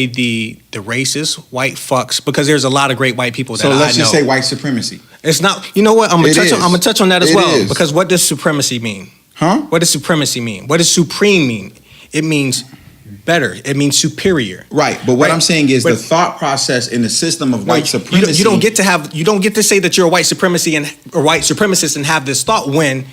the racist white fucks, because there's a lot of great white people that I know. So let's just say white supremacy. It's not. You know what? I'm gonna touch on that as well. Is. Because what does supremacy mean? Huh? What does supremacy mean? What does supreme mean? It means better. It means superior. Right. But what I'm saying is the thought process in the system of white supremacy. You don't get to say that you're a white supremacist and have this thought when,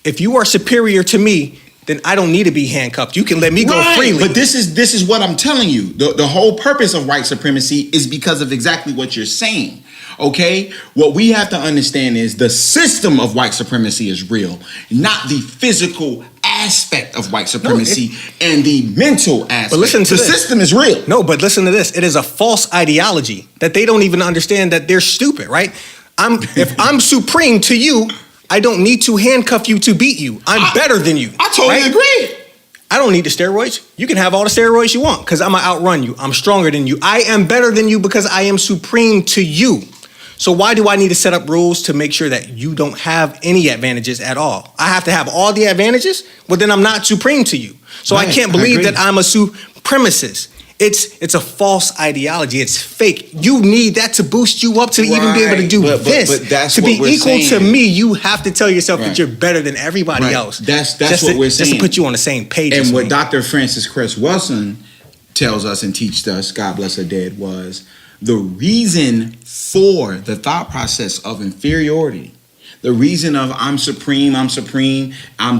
if you are superior to me, then I don't need to be handcuffed. You can let me go freely. But this is what I'm telling you. The whole purpose of white supremacy is because of exactly what you're saying. Okay? What we have to understand is the system of white supremacy is real, not the physical aspect of white supremacy and the mental aspect. But listen to the system is real. No, but listen to this. It is a false ideology that they don't even understand, that they're stupid, right? If I'm supreme to you, I don't need to handcuff you to beat you. I'm better than you. I totally agree. I don't need the steroids. You can have all the steroids you want, because I'm going to outrun you. I'm stronger than you. I am better than you because I am supreme to you. So why do I need to set up rules to make sure that you don't have any advantages at all? I have to have all the advantages? Well, then I'm not supreme to you. So I can't believe that I'm a supremacist. It's a false ideology. It's fake. You need that to boost you up to even be able to do this. But that's to be what we're equal saying. to me, you have to tell yourself that you're better than everybody else. That's what we're saying. Just to put you on the same page. And what Dr. Francis Chris Wilson tells us and teaches us, God bless her dead, was the reason for the thought process of inferiority. The reason of I'm supreme, I'm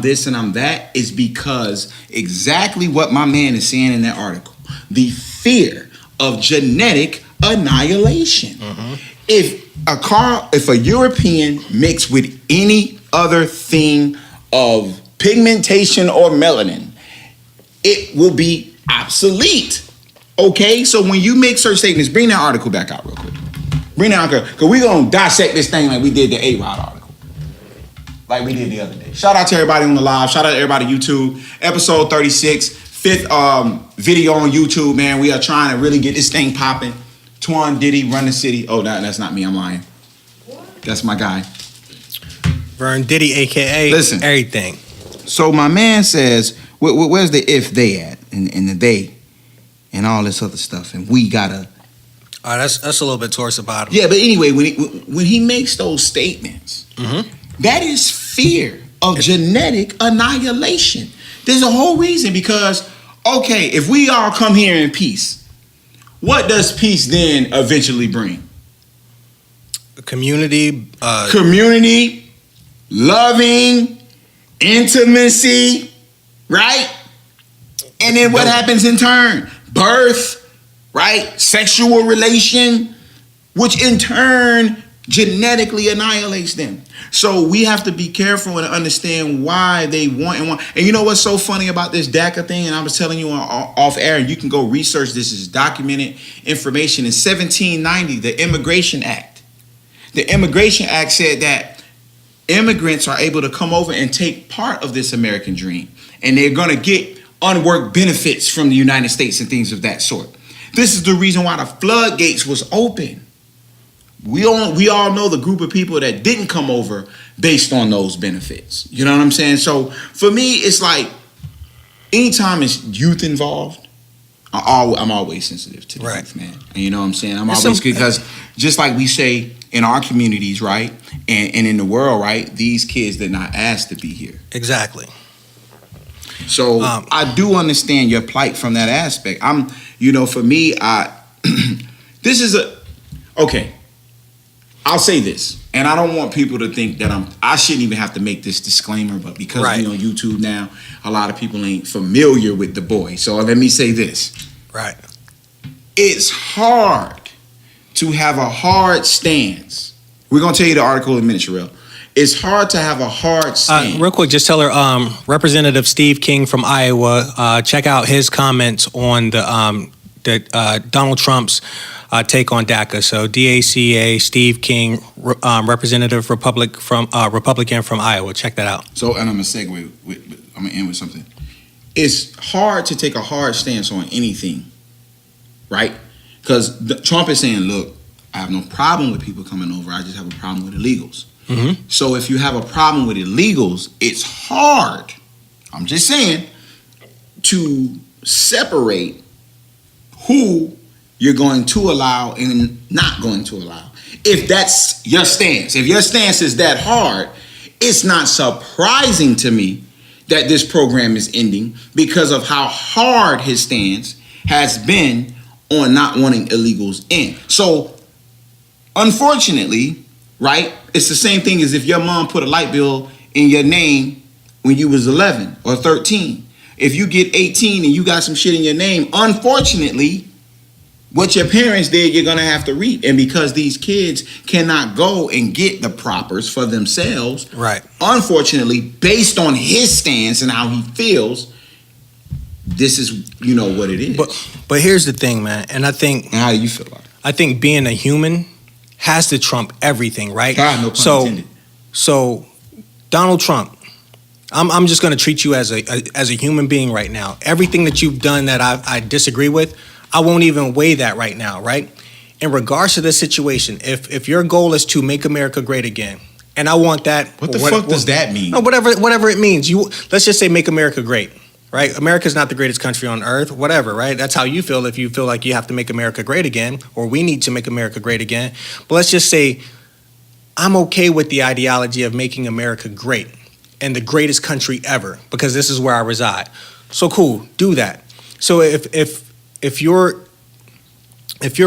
this and I'm that, is because exactly what my man is saying in that article. The fear of genetic Annihilation. If a European mixed with any other thing of pigmentation or melanin, it will be obsolete. Okay, so when you make certain statements, bring that article back out real quick. Bring that article, because we're going to dissect this thing like we did the A-Rod article. Like we did the other day. Shout out to everybody on the live. Shout out to everybody on YouTube. Episode 36, fifth video on YouTube, man. We are trying to really get this thing popping. Twan Diddy, Run the City. Oh, that's not me. I'm lying. That's my guy. Vern Diddy, a.k.a. Listen. everything. So my man says, where's the if they at? And the they and all this other stuff. And we gotta. All right, that's a little bit towards the bottom. Yeah, but anyway, when he makes those statements, that is fear of genetic annihilation. There's a whole reason because, okay, if we all come here in peace, what does peace then eventually bring? Community. Community, loving, intimacy, right? And then what happens in turn? Birth, right? Sexual relation, which in turn genetically annihilates them. So we have to be careful and understand why they want. And you know what's so funny about this DACA thing? And I was telling you off air, and you can go research this. Is documented information. In 1790, the Immigration Act. The Immigration Act said that immigrants are able to come over and take part of this American dream. And they're going to get unworked benefits from the United States and things of that sort. This is the reason why the floodgates was open. We all know the group of people that didn't come over based on those benefits. You know what I'm saying? So for me, it's like anytime it's youth involved, I'm always sensitive to the youth, man. And you know what I'm saying? I'm always, because just like we say in our communities, right, and in the world, right, these kids did not ask to be here. Exactly. So I do understand your plight from that aspect. For me, this is okay. I'll say this, and I don't want people to think that I shouldn't even have to make this disclaimer, but because we're on YouTube now, a lot of people ain't familiar with the boy. So let me say this. Right. It's hard to have a hard stance. We're going to tell you the article in a minute, Sherelle. It's hard to have a hard stance. Real quick, just tell her, Representative Steve King from Iowa, check out his comments on the Donald Trump's take on DACA. So DACA, Steve King, Representative Republican from Iowa. Check that out. So, and I'm going to segue. I'm going to end with something. It's hard to take a hard stance on anything, right? Because Trump is saying, look, I have no problem with people coming over. I just have a problem with illegals. Mm-hmm. So if you have a problem with illegals, it's hard, I'm just saying, to separate who you're going to allow and not going to allow. If that's your stance, if your stance is that hard, it's not surprising to me that this program is ending because of how hard his stance has been on not wanting illegals in. So, unfortunately, right, it's the same thing as if your mom put a light bill in your name when you was 11 or 13. If you get 18 and you got some shit in your name, unfortunately, what your parents did, you're going to have to reap. And because these kids cannot go and get the propers for themselves, right? Unfortunately, based on his stance and how he feels, this is, what it is. But here's the thing, man. And I think... And how do you feel about it? I think being a human has to trump everything, right? God, no pun intended. So Donald Trump, I'm just going to treat you as a human being right now. Everything that you've done that I disagree with, I won't even weigh that right now, right? In regards to this situation, if your goal is to make America great again, and I want that... What the fuck does that mean? No, whatever it means. Let's just say make America great, right? America's not the greatest country on earth, whatever, right? That's how you feel if you feel like you have to make America great again, or we need to make America great again. But let's just say I'm okay with the ideology of making America great and the greatest country ever, because this is where I reside. So cool, do that. So if your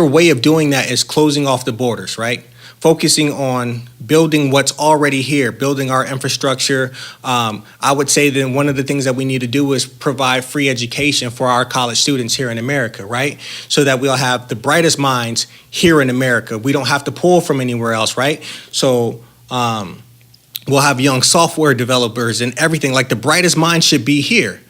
way of doing that is closing off the borders, right? focusing on building what's already here, building our infrastructure. I would say that one of the things that we need to do is provide free education for our college students here in America, right? So that we'll have the brightest minds here in America. We don't have to pull from anywhere else, right? So we'll have young software developers and everything. Like, the brightest minds should be here.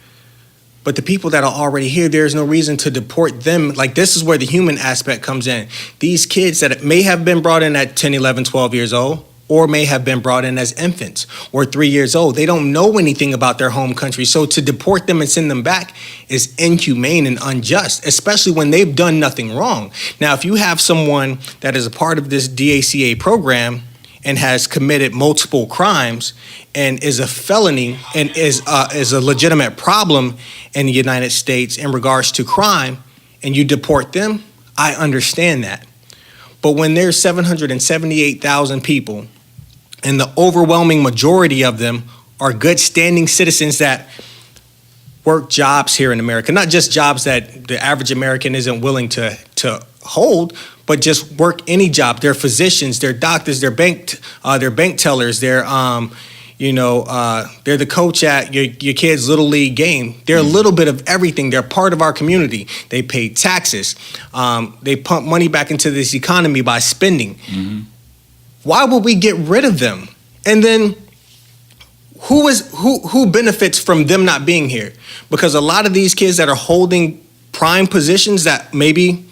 But the people that are already here, there's no reason to deport them. Like, this is where the human aspect comes in. These kids that may have been brought in at 10, 11, 12 years old, or may have been brought in as infants or 3 years old. They don't know anything about their home country. So to deport them and send them back is inhumane and unjust, especially when they've done nothing wrong. Now, if you have someone that is a part of this DACA program and has committed multiple crimes and is a felony and is a legitimate problem in the United States in regards to crime, and you deport them, I understand that. But when there's 778,000 people, and the overwhelming majority of them are good standing citizens that work jobs here in America, not just jobs that the average American isn't willing to hold, but just work any job. They're physicians, they're doctors, they're bank tellers, they're the coach at your kid's little league game. They're a little bit of everything. They're part of our community. They pay taxes. They pump money back into this economy by spending. Mm-hmm. Why would we get rid of them? And then who benefits from them not being here? Because a lot of these kids that are holding prime positions that maybe,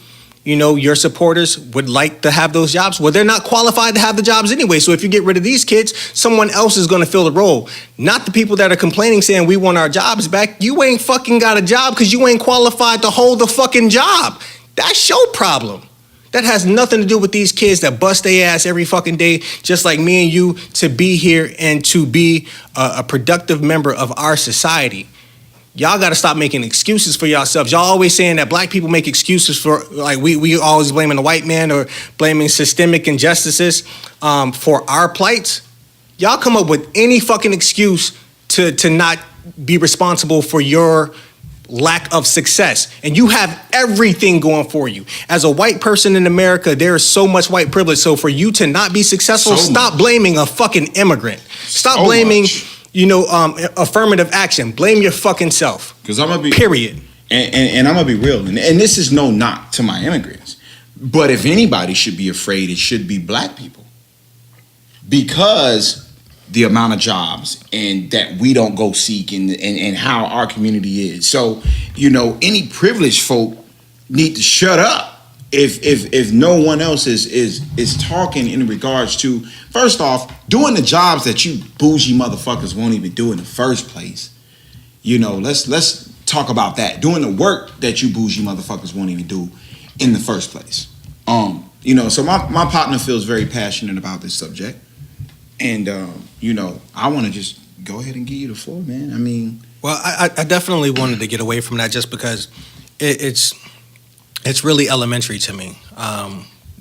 your supporters would like to have those jobs. Well, they're not qualified to have the jobs anyway. So if you get rid of these kids, someone else is going to fill the role. Not the people that are complaining saying we want our jobs back. You ain't fucking got a job because you ain't qualified to hold the fucking job. That's your problem. That has nothing to do with these kids that bust their ass every fucking day, just like me and you, to be here and to be a productive member of our society. Y'all got to stop making excuses for yourselves. Y'all always saying that black people make excuses for, like, we always blaming the white man or blaming systemic injustices for our plights. Y'all come up with any fucking excuse to not be responsible for your lack of success, and you have everything going for you. As a white person in America, there is so much white privilege. So for you to not be successful, stop blaming a fucking immigrant. Stop blaming, affirmative action. Blame your fucking self. Because I'm gonna be period. And I'm gonna be real. And this is no knock to my immigrants, but if anybody should be afraid, it should be black people, because the amount of jobs and that we don't go seek and how our community is. So, any privileged folk need to shut up if no one else is talking in regards to, first off, doing the jobs that you bougie motherfuckers won't even do in the first place. Let's talk about that. Doing the work that you bougie motherfuckers won't even do in the first place. So my partner feels very passionate about this subject. And, I want to just go ahead and give you the floor, man. I mean... Well, I definitely wanted to get away from that just because it's really elementary to me.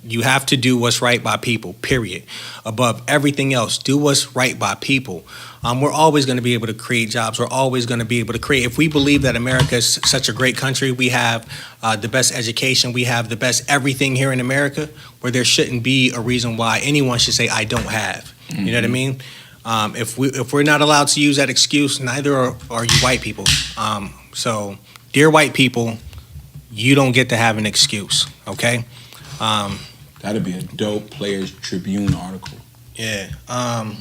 You have to do what's right by people, period. Above everything else, do what's right by people. We're always going to be able to create jobs. We're always going to be able to create. If we believe that America is such a great country, we have the best education, we have the best everything here in America, where there shouldn't be a reason why anyone should say, I don't have. Mm-hmm. You know what I mean? If we're not allowed to use that excuse, neither are you white people. So, dear white people, you don't get to have an excuse, okay? That'd be a dope Players Tribune article. Yeah.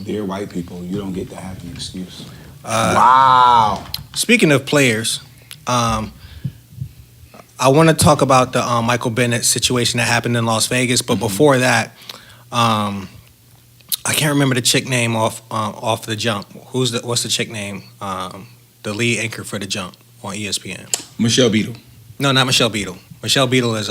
Dear white people, you don't get to have an excuse. Wow. Speaking of players, I want to talk about the Michael Bennett situation that happened in Las Vegas, but before that, I can't remember the chick name off the jump. What's the chick name? The lead anchor for the jump on ESPN. Michelle Beadle. No, not Michelle Beadle. Michelle Beadle is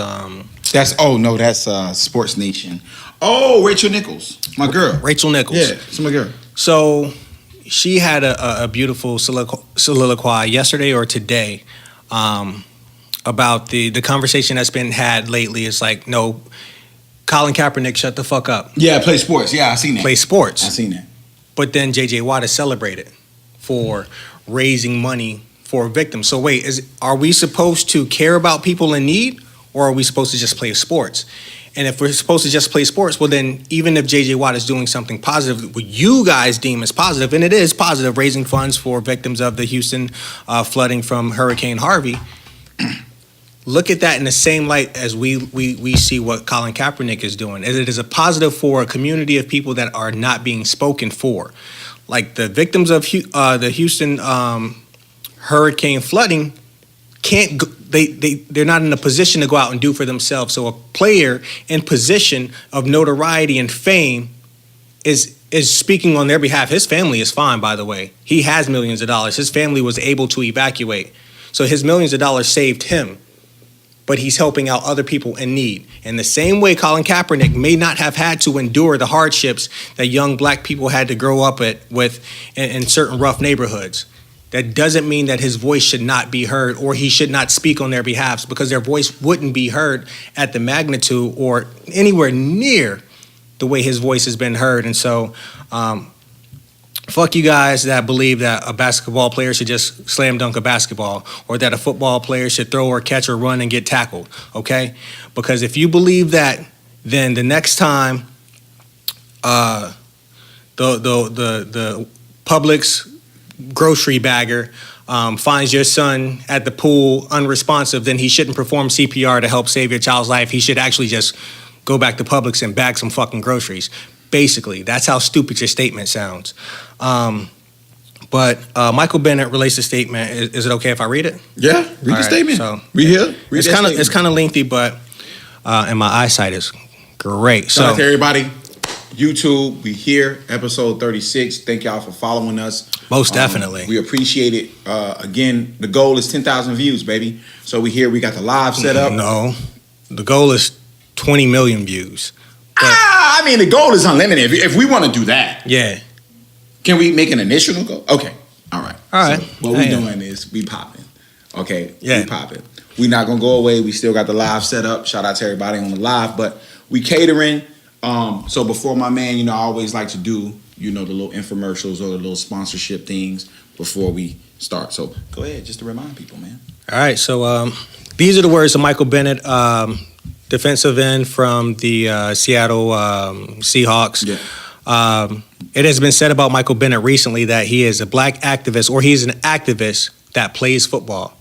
that's Sports Nation. Oh, Rachel Nichols, my girl. Rachel Nichols. Yeah, it's my girl. So she had a beautiful soliloquy yesterday or today about the conversation that's been had lately. It's like, no, Colin Kaepernick, shut the fuck up. Yeah, play sports. Yeah, I seen that. Play sports. I seen that. But then J.J. Watt is celebrated for raising money for victims. So wait, are we supposed to care about people in need, or are we supposed to just play sports? And if we're supposed to just play sports, well then, even if J.J. Watt is doing something positive, what you guys deem as positive, and it is positive, raising funds for victims of the Houston flooding from Hurricane Harvey, look at that in the same light as we see what Colin Kaepernick is doing. It is a positive for a community of people that are not being spoken for. Like the victims of the Houston hurricane flooding can't go, they're not in a position to go out and do for themselves. So a player in position of notoriety and fame is speaking on their behalf. His family is fine, by the way. He has millions of dollars. His family was able to evacuate. So his millions of dollars saved him. But he's helping out other people in need. In the same way, Colin Kaepernick may not have had to endure the hardships that young black people had to grow up with in certain rough neighborhoods. That doesn't mean that his voice should not be heard or he should not speak on their behalf, because their voice wouldn't be heard at the magnitude or anywhere near the way his voice has been heard. And so, fuck you guys that believe that a basketball player should just slam dunk a basketball, or that a football player should throw or catch or run and get tackled, okay? Because if you believe that, then the next time the Publix grocery bagger finds your son at the pool unresponsive, then he shouldn't perform CPR to help save your child's life. He should actually just go back to Publix and bag some fucking groceries. Basically, that's how stupid your statement sounds. But Michael Bennett released a statement. Is it okay if I read it? Yeah, read the right, statement. so we here. Read it's kind of lengthy, but and my eyesight is great. Shout out So to everybody. YouTube, we here, episode 36. Thank y'all for following us. most definitely. We appreciate it. Again, the goal is 10,000 views, baby. So we here. We got the live set up. No, the goal is 20 million views. I mean, the goal is unlimited. If we want to do that, Yeah. can we make an initial goal? Okay. All right. All right. So what we Yeah. doing is we popping. Okay. Yeah. We popping. We not going to go away. We still got the live set up. Shout out to everybody on the live. But we catering. So before my man, I always like to do, the little infomercials or the little sponsorship things before we start. So go ahead, just to remind people, man. All right. So these are the words of Michael Bennett, defensive end from the Seattle Seahawks. Yeah. It has been said about Michael Bennett recently that he is a black activist, or he's an activist that plays football.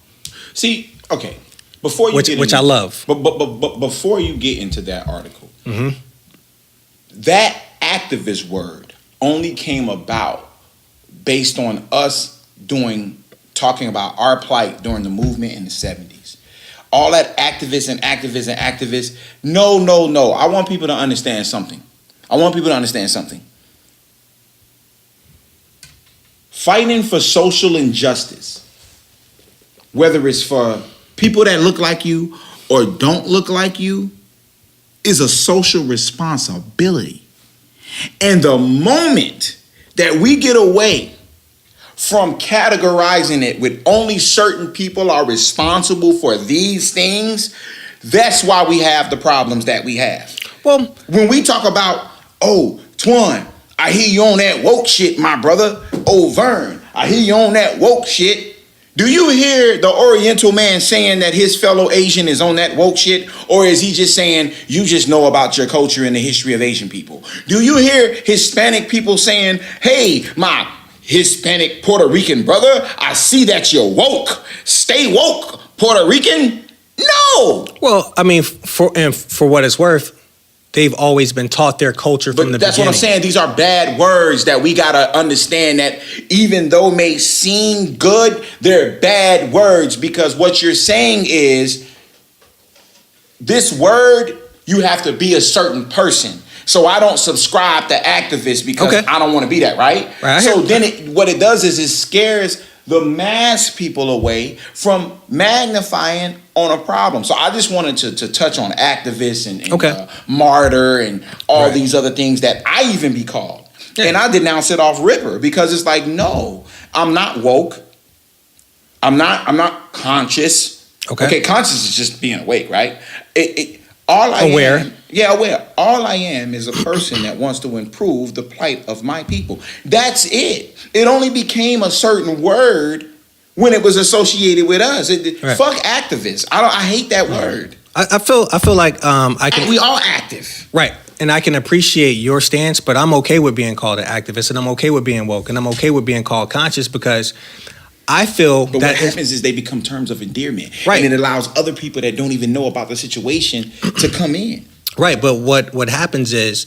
See, okay, before you Which I love. But before you get into that article, Mhm. that activist word only came about based on us talking about our plight during the movement in the 70s. All that activists. No. I want people to understand something. Fighting for social injustice, whether it's for people that look like you or don't look like you, is a social responsibility. And the moment that we get away from categorizing it with only certain people are responsible for these things, that's why we have the problems that we have. Well, When we talk about, oh, Twan, I hear you on that woke shit, my brother. Oh, Vern, I hear you on that woke shit. Do you hear the Oriental man saying that his fellow Asian is on that woke shit? Or is he just saying, you just know about your culture and the history of Asian people? Do you hear Hispanic people saying, hey, my Hispanic Puerto Rican brother, I see that you're woke. Stay woke, Puerto Rican. No. well, I mean, for what it's worth, they've always been taught their culture from the That's beginning. what I'm saying. These are bad words that we gotta understand, that even though may seem good, they're bad words, because what you're saying is this word, you have to be a certain person. So I don't subscribe to activists because Okay. I don't want to be that, right? Right. So then what it does is it scares the mass people away from magnifying on a problem. So I just wanted to touch on activists and Okay. martyr and all Right. these other things that I even be called. Yeah. And I denounce it off ripper, because it's like, no, I'm not woke. I'm not conscious. Okay. Conscious is just being awake, right? All I Aware. am, aware. All I am is a person that wants to improve the plight of my people. That's it. It only became a certain word when it was associated with us. Right. Fuck activists. I hate that word. I feel like I can. We all active. Right. And I can appreciate your stance, but I'm okay with being called an activist, and I'm okay with being woke, and I'm okay with being called conscious, because I feel But that what happens is they become terms of endearment. Right. And it allows other people that don't even know about the situation to come in. right. But what happens is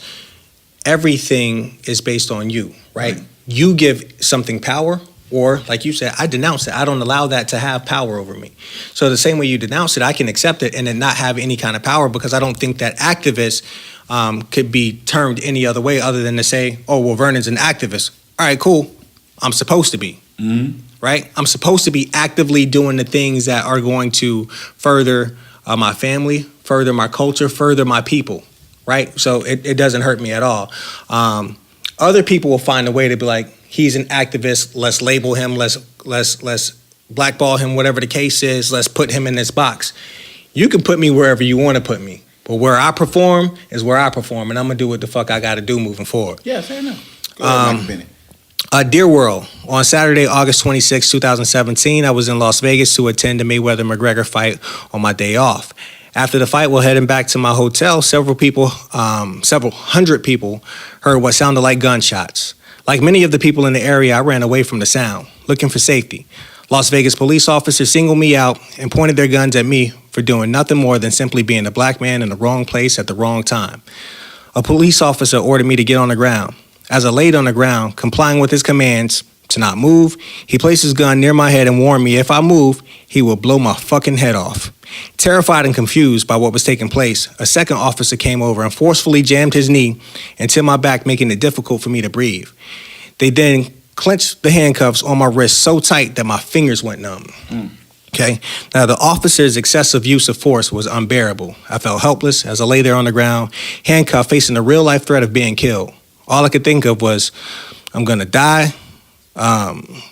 everything is based on you, right? You give something power, or like you said, I denounce it. I don't allow that to have power over me. So the same way you denounce it, I can accept it and then not have any kind of power, because I don't think that activists could be termed any other way other than to say, oh, well, Vernon's an activist. All right, cool. I'm supposed to be, right? I'm supposed to be actively doing the things that are going to further my family, further my culture, further my people, right? So it doesn't hurt me at all. Other people will find a way to be like, he's an activist, let's label him, let's blackball him, whatever the case is, let's put him in this box. You can put me wherever you want to put me, but where I perform is where I perform, and I'm going to do what the fuck I got to do moving forward. Yeah, fair enough. Go ahead, Mike Bennett. Dear World, on Saturday, August 26, 2017, I was in Las Vegas to attend the Mayweather-McGregor fight on my day off. After the fight, while heading back to my hotel, several hundred people heard what sounded like gunshots. Like many of the people in the area, I ran away from the sound, looking for safety. Las Vegas police officers singled me out and pointed their guns at me for doing nothing more than simply being a black man in the wrong place at the wrong time. A police officer ordered me to get on the ground. As I laid on the ground, complying with his commands to not move, he placed his gun near my head and warned me if I moved, he would blow my fucking head off. Terrified and confused by what was taking place, a second officer came over and forcefully jammed his knee into my back, making it difficult for me to breathe. They then clenched the handcuffs on my wrist so tight that my fingers went numb. Okay. Now, the officer's excessive use of force was unbearable. I felt helpless as I lay there on the ground, handcuffed, facing the real-life threat of being killed. All I could think of was, I'm going to die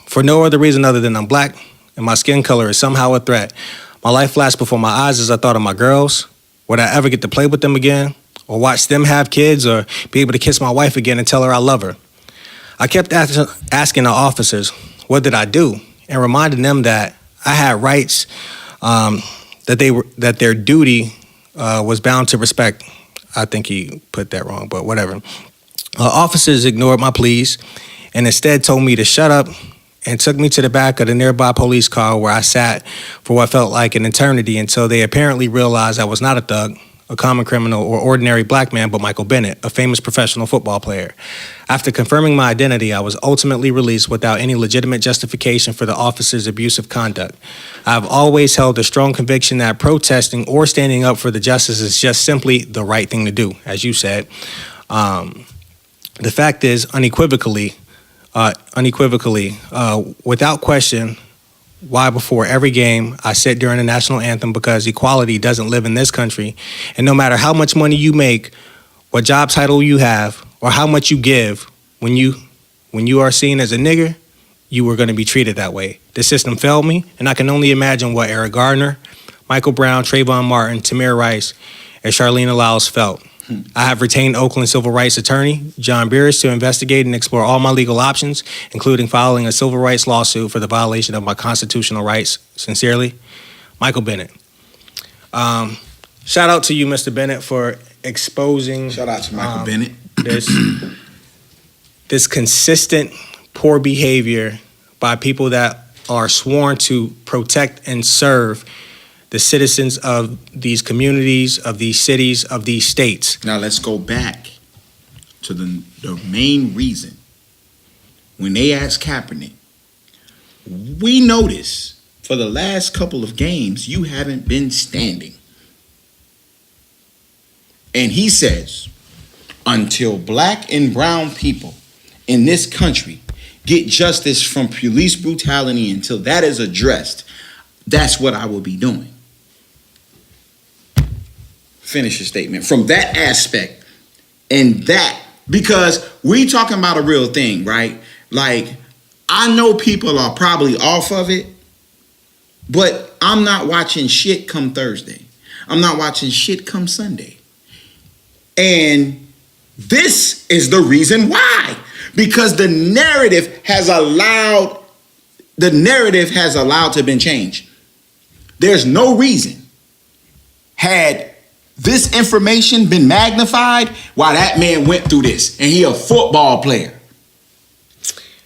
for no other reason other than I'm black and my skin color is somehow a threat. My life flashed before my eyes as I thought of my girls. Would I ever get to play with them again, or watch them have kids, or be able to kiss my wife again and tell her I love her? I kept asking the officers, what did I do? And reminding them that I had rights, that their duty was bound to respect. I think he put that wrong, but whatever. Officers ignored my pleas and instead told me to shut up and took me to the back of the nearby police car, where I sat for what felt like an eternity until they apparently realized I was not a thug, a common criminal, or ordinary black man, but Michael Bennett, a famous professional football player. After confirming my identity, I was ultimately released without any legitimate justification for the officer's abusive conduct. I've always held a strong conviction that protesting or standing up for the justice is just simply the right thing to do, as you said. The fact is, unequivocally, without question, why before every game I sit during the national anthem, because equality doesn't live in this country. And no matter how much money you make, what job title you have, or how much you give, when you are seen as a nigger, you were going to be treated that way. The system failed me, and I can only imagine what Eric Gardner, Michael Brown, Trayvon Martin, Tamir Rice, and Charlene Allows felt. I have retained Oakland civil rights attorney John Beers to investigate and explore all my legal options, including filing a civil rights lawsuit for the violation of my constitutional rights. Sincerely, Michael Bennett. Shout out to you, Mr. Bennett, for exposing. Shout out to Michael Bennett. This consistent poor behavior by people that are sworn to protect and serve the citizens of these communities, of these cities, of these states. Now let's go back to the main reason. When they asked Kaepernick, we notice for the last couple of games, you haven't been standing. And he says, until black and brown people in this country get justice from police brutality, until that is addressed, that's what I will be doing. Finish your statement from that aspect. And that, because we talking about a real thing, right? Like, I know people are probably off of it, but I'm not watching shit come Thursday. I'm not watching shit come Sunday. And this is the reason why. Because the narrative has allowed to have been changed. There's no reason had this information been magnified, why that man went through this, and he a football player.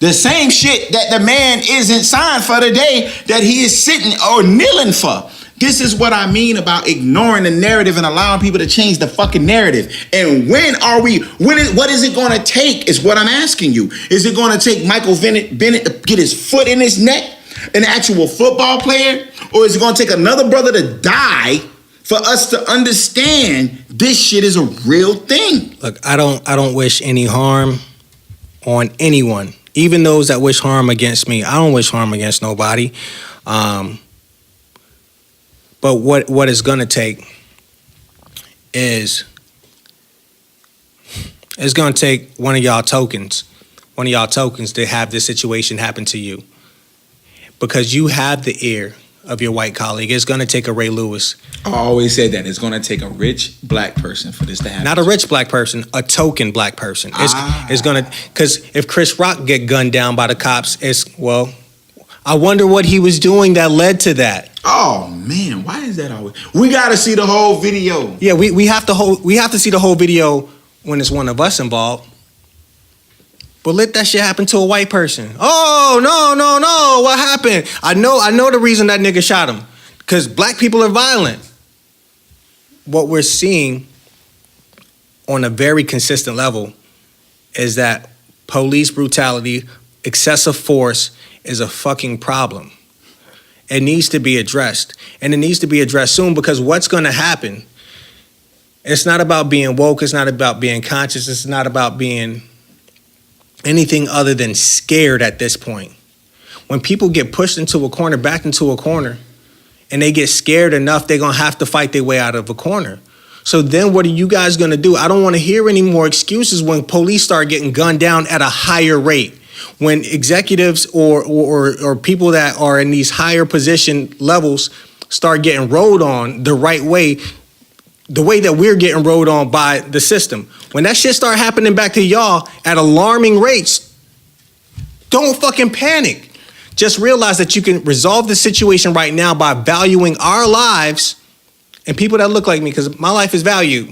The same shit that the man isn't signed for today that he is sitting or kneeling for. This is what I mean about ignoring the narrative and allowing people to change the fucking narrative. And what is it going to take is what I'm asking you. Is it going to take Michael Bennett to get his foot in his neck, an actual football player? Or is it going to take another brother to die for us to understand this shit is a real thing? Look, I don't wish any harm on anyone. Even those that wish harm against me, I don't wish harm against nobody. But what it's gonna take is it's gonna take one of y'all tokens to have this situation happen to you, because you have the ear of your white colleague. It's gonna take a Ray Lewis. I always said that it's gonna take a rich black person for this to happen. Not a rich black person, a token black person. It's gonna, because if Chris Rock get gunned down by the cops, I wonder what he was doing that led to that. Oh man, why is that always? We gotta see the whole video. Yeah, we have to see the whole video when it's one of us involved. But let that shit happen to a white person. Oh no, what happened? I know the reason that nigga shot him. Because black people are violent. What we're seeing on a very consistent level is that police brutality, excessive force is a fucking problem. It needs to be addressed. And it needs to be addressed soon, because what's going to happen, it's not about being woke, it's not about being conscious, it's not about being anything other than scared at this point. When people get pushed into a corner, backed into a corner, and they get scared enough, they're going to have to fight their way out of a corner. So then what are you guys going to do? I don't want to hear any more excuses when police start getting gunned down at a higher rate. When executives or people that are in these higher position levels start getting rode on the right way, the way that we're getting rode on by the system. When that shit start happening back to y'all at alarming rates, don't fucking panic. Just realize that you can resolve the situation right now by valuing our lives and people that look like me, because my life is valued,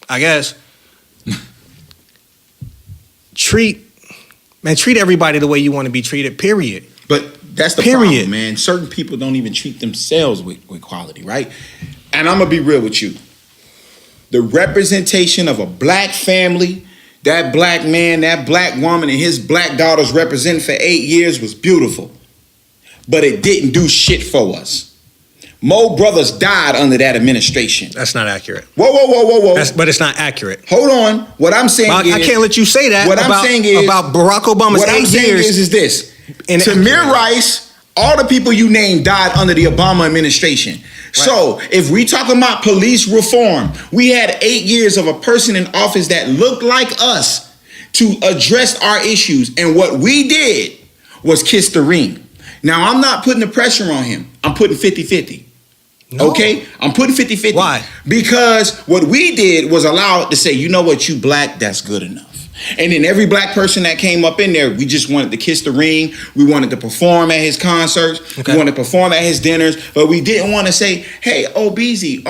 I guess. Treat everybody the way you want to be treated, period. But that's the problem, man. Certain people don't even treat themselves with quality, right? And I'm going to be real with you. The representation of a black family, that black man, that black woman, and his black daughters represented for 8 years was beautiful. But it didn't do shit for us. More brothers died under that administration. That's not accurate. Whoa. But it's not accurate. Hold on. What I'm saying is... I can't let you say that. What I'm saying is... About Barack Obama's 8 years. What I'm saying is this. Tamir Rice, all the people you named died under the Obama administration. Right. So if we talking about police reform, we had 8 years of a person in office that looked like us to address our issues. And what we did was kiss the ring. Now, I'm not putting the pressure on him. I'm putting 50-50. No. Okay? I'm putting 50-50. Why? Because what we did was allow it to say, you know what, you black, that's good enough. And then every black person that came up in there, we just wanted to kiss the ring. We wanted to perform at his concerts. Okay. We wanted to perform at his dinners. But we didn't want to say, hey, BZ,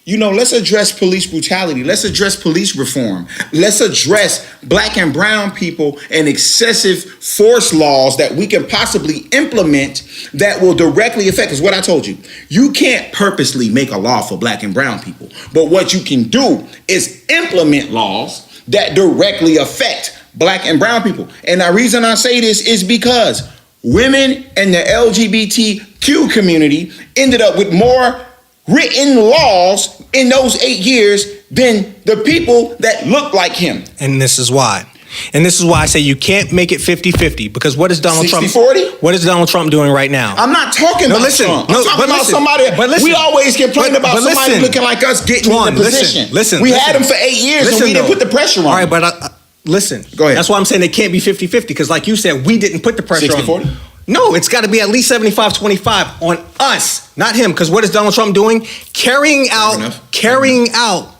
let's address police brutality. Let's address police reform. Let's address black and brown people and excessive force laws that we can possibly implement that will directly affect. Because what I told you, you can't purposely make a law for black and brown people. But what you can do is implement laws that directly affect black and brown people. And the reason I say this is because women and the LGBTQ community ended up with more written laws in those 8 years than the people that look like him. And this is why. And this is why I say you can't make it 50-50, because what is Donald 60, Trump? 40? What is Donald Trump doing right now? I'm not talking about Trump. I'm talking about somebody. We always complain about somebody looking like us getting in the position. We had him for 8 years and we didn't put the pressure on him. All right, but listen. Go ahead. That's why I'm saying it can't be 50-50, because like you said, we didn't put the pressure 60, on him. 40? No, it's got to be at least 75-25 on us, not him. Because what is Donald Trump doing? Carrying out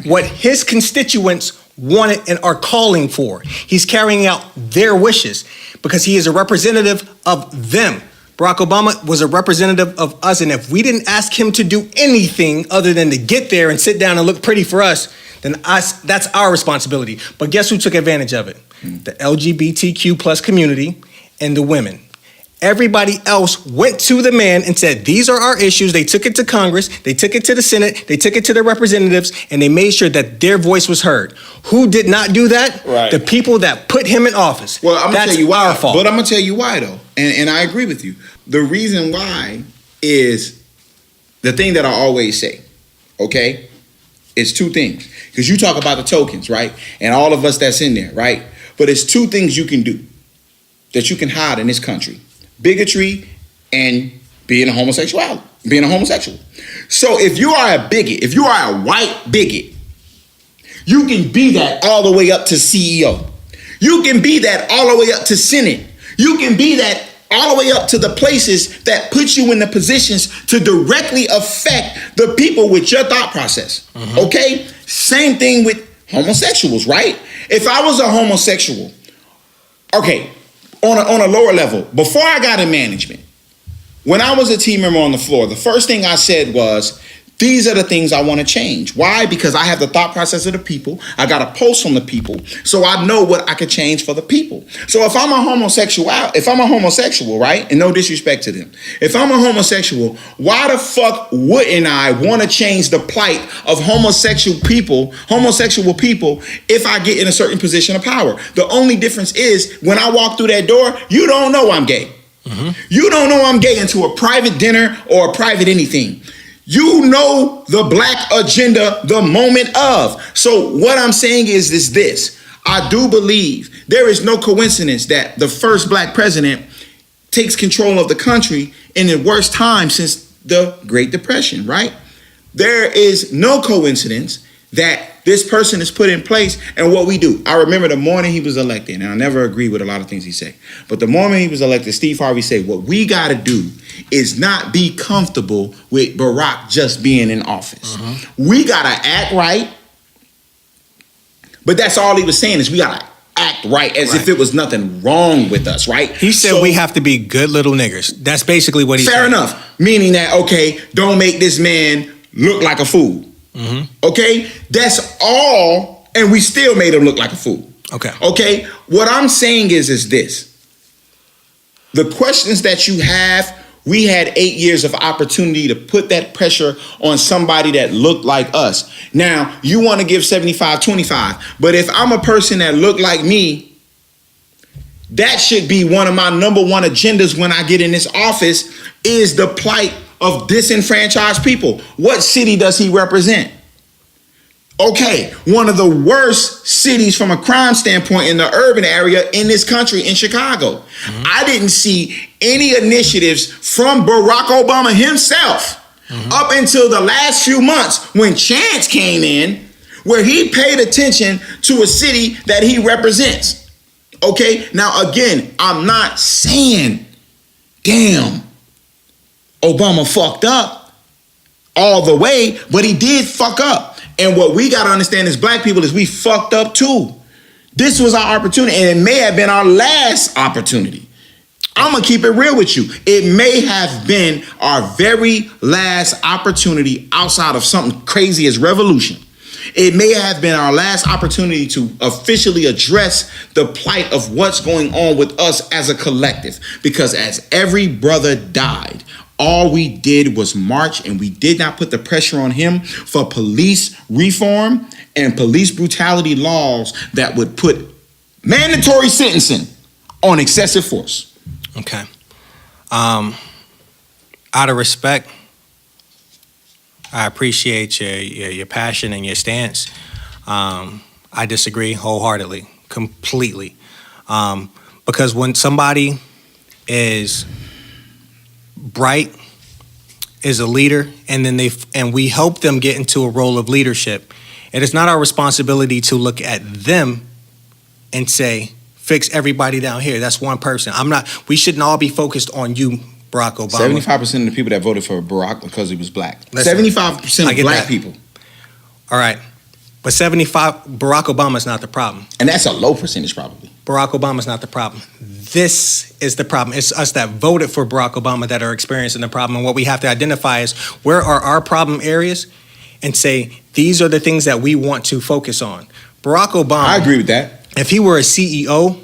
what his constituents wanted and are calling for. He's carrying out their wishes because he is a representative of them. Barack Obama was a representative of us, and if we didn't ask him to do anything other than to get there and sit down and look pretty for us, then that's our responsibility. But guess who took advantage of it? The LGBTQ plus community and the women. Everybody else went to the man and said, these are our issues. They took it to Congress, they took it to the Senate, they took it to their representatives, and they made sure that their voice was heard. Who did not do that? Right. The people that put him in office. Well, I'm gonna tell you why. Our fault. But I'm gonna tell you why though, and I agree with you. The reason why is the thing that I always say. Okay, it's two things. Because you talk about the tokens, right, and all of us that's in there, right. But it's two things you can do that you can hide in this country: bigotry and being a homosexual. So if you are a bigot, if you are a white bigot, you can be that all the way up to CEO. You can be that all the way up to Senate. You can be that all the way up to the places that put you in the positions to directly affect the people with your thought process. Okay? Same thing with homosexuals, right? If I was a homosexual, okay, on a lower level, before I got in management, when I was a team member on the floor, the first thing I said was, these are the things I want to change. Why? Because I have the thought process of the people. I got a pulse from the people, so I know what I could change for the people. So if I'm a homosexual, right? And no disrespect to them. If I'm a homosexual, why the fuck wouldn't I want to change the plight of homosexual people, if I get in a certain position of power? The only difference is when I walk through that door, you don't know I'm gay. You don't know I'm gay into a private dinner or a private anything. You know the black agenda the moment of. So what I'm saying is this. I do believe there is no coincidence that the first black president takes control of the country in the worst time since the Great Depression, right? There is no coincidence that this person is put in place and what we do. I remember the morning he was elected, and I never agree with a lot of things he said, but the moment he was elected, Steve Harvey said, what we got to do is not be comfortable with Barack just being in office. We got to act right, but that's all he was saying is we got to act right as if it was nothing wrong with us, right? He said we have to be good little niggers. That's basically what he said. Fair enough. Meaning that, okay, don't make this man look like a fool. Okay? That's all, and we still made him look like a fool. Okay? What I'm saying is this. The questions that you have, we had 8 years of opportunity to put that pressure on somebody that looked like us. Now, you want to give 75-25, but if I'm a person that looked like me, that should be one of my number one agendas when I get in this office is the plight of disenfranchised people. What city does he represent? Okay, one of the worst cities from a crime standpoint in the urban area in this country, in Chicago. I didn't see any initiatives from Barack Obama himself up until the last few months when Chance came in, where he paid attention to a city that he represents. Okay, now again, I'm not saying, damn, Obama fucked up all the way, but he did fuck up. And what we got to understand as black people is we fucked up too. This was our opportunity, and it may have been our last opportunity. I'm going to keep it real with you. It may have been our very last opportunity outside of something crazy as revolution. It may have been our last opportunity to officially address the plight of what's going on with us as a collective. Because as every brother died, all we did was march, and we did not put the pressure on him for police reform and police brutality laws that would put mandatory sentencing on excessive force. Okay. Out of respect, I appreciate your passion and your stance. I disagree wholeheartendly, completely. Because when somebody is bright, is a leader, and then we help them get into a role of leadership, it is not our responsibility to look at them and say, fix everybody down here. That's one person. We shouldn't all be focused on you, Barack Obama. 75% of the people that voted for Barack because he was black. Listen, 75% of black people. All right. But 75, Barack Obama's not the problem. And that's a low percentage probably. Barack Obama's not the problem. This is the problem. It's us that voted for Barack Obama that are experiencing the problem. And what we have to identify is where are our problem areas and say, these are the things that we want to focus on. Barack Obama. I agree with that. If he were a CEO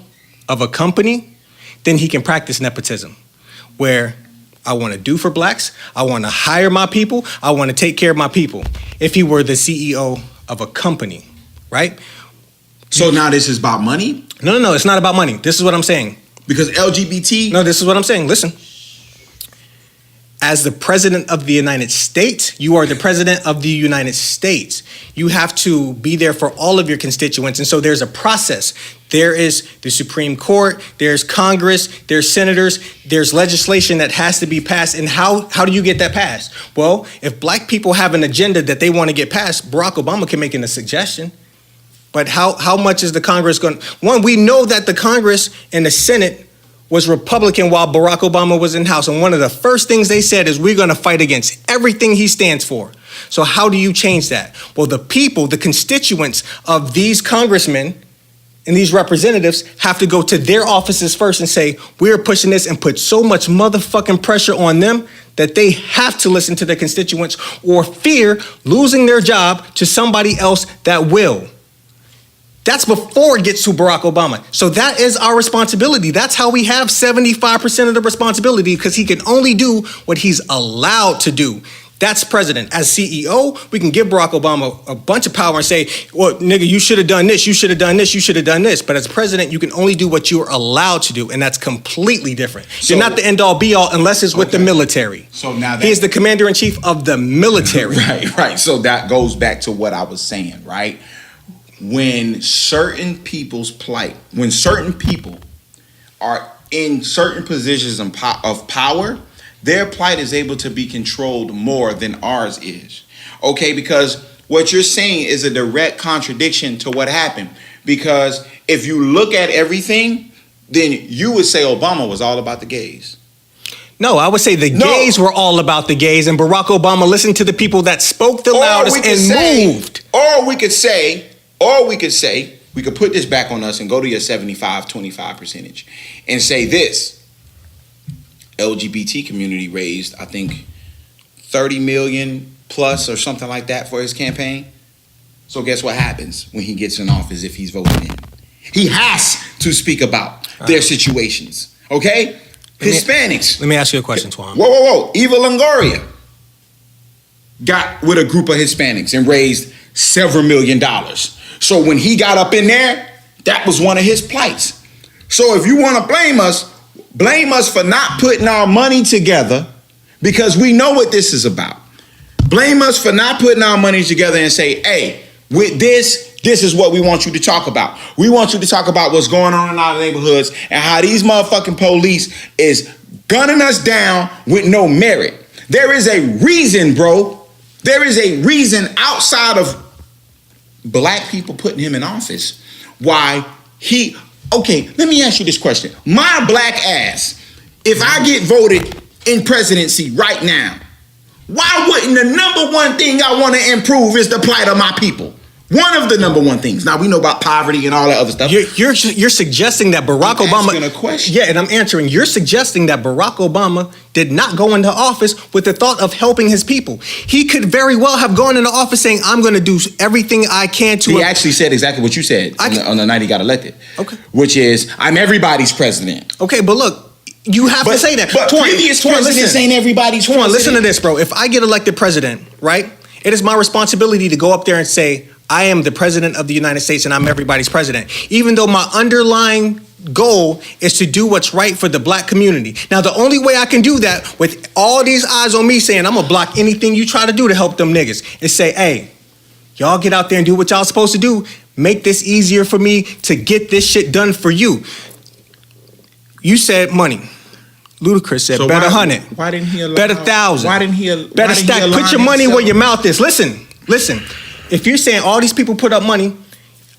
of a company, then he can practice nepotism, where I want to do for blacks, I want to hire my people, I want to take care of my people. If he were the CEO of a company, right? So now this is about money? No, it's not about money. This is what I'm saying. Because LGBT? No, this is what I'm saying. Listen. As the president of the United States, you are the president of the United States. You have to be there for all of your constituents. And so there's a process. There is the Supreme Court, there's Congress, there's senators, there's legislation that has to be passed. And how do you get that passed? Well, if black people have an agenda that they want to get passed, Barack Obama can make a suggestion. But how much is the Congress going to? One, we know that the Congress and the Senate was Republican while Barack Obama was in House. And one of the first things they said is we're going to fight against everything he stands for. So how do you change that? Well, the people, the constituents of these congressmen and these representatives have to go to their offices first and say, we're pushing this, and put so much motherfucking pressure on them that they have to listen to their constituents or fear losing their job to somebody else that will. That's before it gets to Barack Obama. So that is our responsibility. That's how we have 75% of the responsibility, because he can only do what he's allowed to do. That's president. As CEO, we can give Barack Obama a bunch of power and say, well, nigga, you should have done this, you should have done this, you should have done this. But as president, you can only do what you are allowed to do, and that's completely different. So, you're not the end all be all unless it's with the military. So now he is the commander in chief of the military. Right. So that goes back to what I was saying, right? When certain people's plight, when certain people are in certain positions of power, their plight is able to be controlled more than ours is. Okay, because what you're saying is a direct contradiction to what happened. Because if you look at everything, then you would say Obama was all about the gays. No, I would say the gays were all about the gays, and Barack Obama listened to the people that spoke the loudest and moved. Or we could say, we could put this back on us and go to your 75-25 percentage and say this. LGBT community raised, I think, 30 million plus or something like that for his campaign. So guess what happens when he gets in office if he's voted in? He has to speak about their situations, okay? Hispanics. Let me ask you a question, Twan. Whoa. Eva Longoria got with a group of Hispanics and raised several $1 million. So when he got up in there, that was one of his plights. So if you want to blame us for not putting our money together, because we know what this is about. Blame us for not putting our money together and say, hey, with this is what we want you to talk about. We want you to talk about what's going on in our neighborhoods and how these motherfucking police is gunning us down with no merit. There is a reason, bro. There is a reason outside of black people putting him in office why he... Okay, let me ask you this question. My black ass, if I get voted in presidency right now, why wouldn't the number one thing I want to improve is the plight of my people? One of the number one things. Now, we know about poverty and all that other stuff. You're suggesting that Barack Obama... I'm asking a question. Yeah, and I'm answering. You're suggesting that Barack Obama did not go into office with the thought of helping his people. He could very well have gone into office saying, I'm going to do everything I can to... He actually said exactly what you said on the night he got elected. Okay. Which is, I'm everybody's president. Okay, but look, you have to say that. But previous presidents ain't everybody's president. Listen to this, bro. If I get elected president, right, it is my responsibility to go up there and say, I am the president of the United States and I'm everybody's president. Even though my underlying goal is to do what's right for the black community. Now, the only way I can do that with all these eyes on me saying I'm gonna block anything you try to do to help them niggas is say, hey, y'all get out there and do what y'all supposed to do. Make this easier for me to get this shit done for you. You said money. Ludacris said, So bet why- 100. why didn't he allow- Bet 1,000. why didn't he- Bet why a didn't he stack. align Put your money himself? where your mouth is. Listen. If you're saying all these people put up money,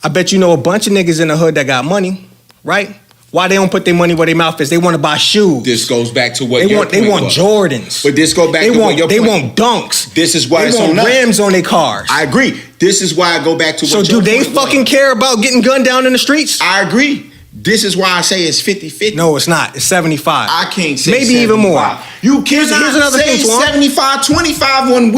I bet you know a bunch of niggas in the hood that got money, right? Why they don't put their money where their mouth is? They want to buy shoes. This goes back to what they want Jordans. But this go back to what your They point. want dunks. This is why they it's want on us. rims on their cars. I agree. This is why I go back to what So do your they point was. fucking care about getting gunned down in the streets? I agree. This is why I say it's 50-50. No, it's not. It's 75. I can't say maybe 75. even more. You cannot Here's another say thing, Twan. 75-25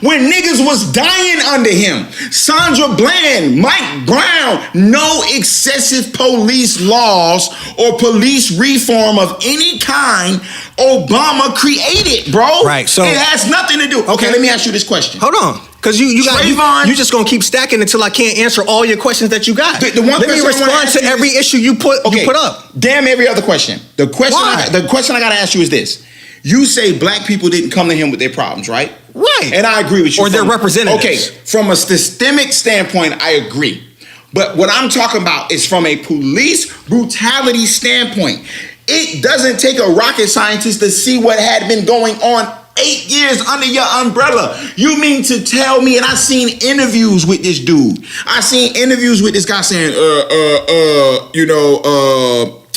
when niggas was dying under him. Sandra Bland, Mike Brown, no excessive police laws or police reform of any kind Obama created, bro. Right, so- it has nothing to do. Okay, let me ask you this question. Hold on. Because you just gonna keep stacking until I can't answer all your questions that you got. The one Let me question I wanna respond ask to you every is- issue you put up. Damn every other question. The question I gotta ask you is this. You say black people didn't come to him with their problems, right? Right. And I agree with you. Or their representatives. Okay, from a systemic standpoint, I agree. But what I'm talking about is from a police brutality standpoint. It doesn't take a rocket scientist to see what had been going on 8 years under your umbrella. You mean to tell me, and I seen interviews with this dude. I seen interviews with this guy saying,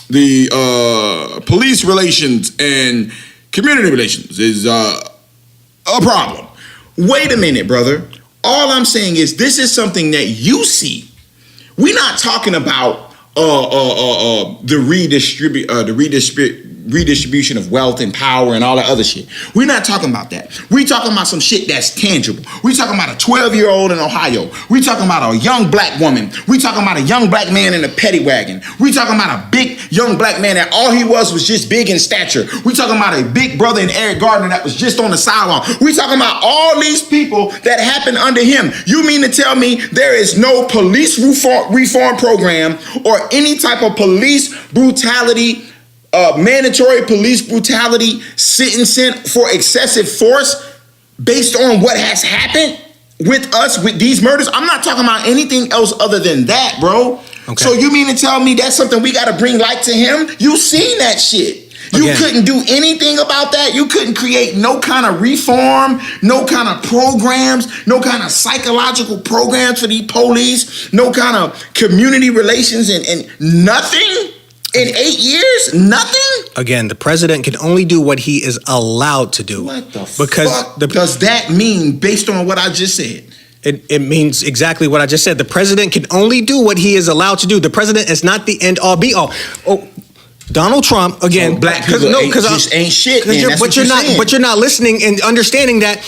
the police relations and community relations is a problem. Wait a minute, brother. All I'm saying is this is something that you see. We're not talking about the redistribution of wealth and power and all that other shit. We're not talking about that. We're talking about some shit that's tangible. We're talking about a 12-year-old in Ohio. We're talking about a young black woman. We're talking about a young black man in a petty wagon. We're talking about a big young black man that all he was just big in stature. We're talking about a big brother in Eric Gardner that was just on the sideline. We're talking about all these people that happened under him. You mean to tell me there is no police reform program or any type of police brutality, mandatory police brutality sentencing for excessive force based on what has happened with us with these murders? I'm not talking about anything else other than that, bro. Okay. So you mean to tell me that's something we got to bring light to him? You seen that shit. You couldn't do anything about that. You couldn't create no kind of reform, no kind of programs, no kind of psychological programs for the police, no kind of community relations and nothing? In 8 years, nothing? Again, the president can only do what he is allowed to do. What the because fuck does that mean based on what I just said? It means exactly what I just said. The president can only do what he is allowed to do. The president is not the end all be all. Oh, Donald Trump again. So black people ain't shit. But you're not listening and understanding that.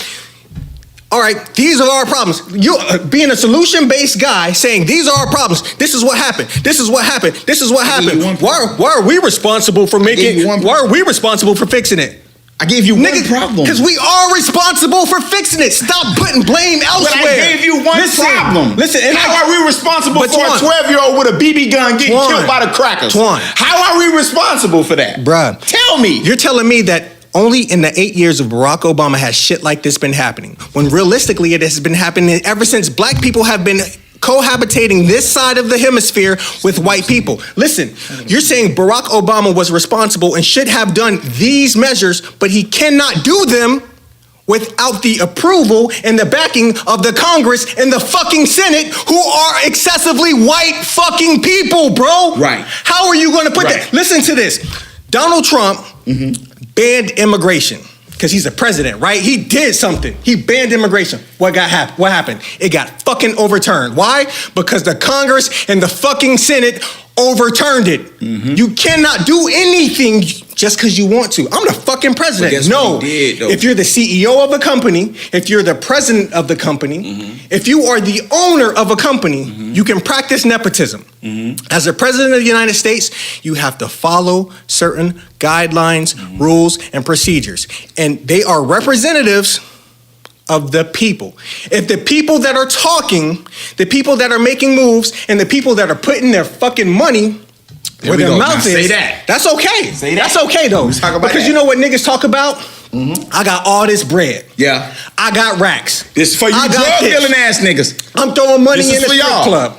All right, these are our problems. You being a solution-based guy saying these are our problems. This is what happened. This is what happened. This is what happened. Why are we responsible for making? Why are we responsible for fixing it? I gave you one problem. Because we are responsible for fixing it. Stop putting blame elsewhere. But I gave you one problem. Listen, and how are we responsible for Twan, a 12-year-old with a BB gun getting killed by the crackers? Twan. How are we responsible for that? Bruh. Tell me. You're telling me that only in the 8 years of Barack Obama has shit like this been happening, when realistically it has been happening ever since black people have been cohabitating this side of the hemisphere with white people. Listen, you're saying Barack Obama was responsible and should have done these measures, but he cannot do them without the approval and the backing of the Congress and the fucking Senate, who are excessively white fucking people, bro. Right. How are you going to put that? Listen to this. Donald Trump banned immigration because he's a president, right? He did something. He banned immigration. What happened? It got fucking overturned. Why? Because the Congress and the fucking Senate overturned it. You cannot do anything just because you want to. I'm the fucking president. But guess what he did, though? If you're the CEO of a company, if you're the president of the company, if you are the owner of a company, you can practice nepotism. As a president of the United States, you have to follow certain guidelines, rules, and procedures. And they are representatives of the people. If the people that are talking, the people that are making moves, and the people that are putting their fucking money where their mouth is, say that. That's okay. Say that. That's okay though. Let's talk about because that. you know what niggas talk about? I got all this bread. Yeah. I got racks. This for you I got drug hits. dealing ass niggas. I'm throwing money This is in the for strip y'all. club.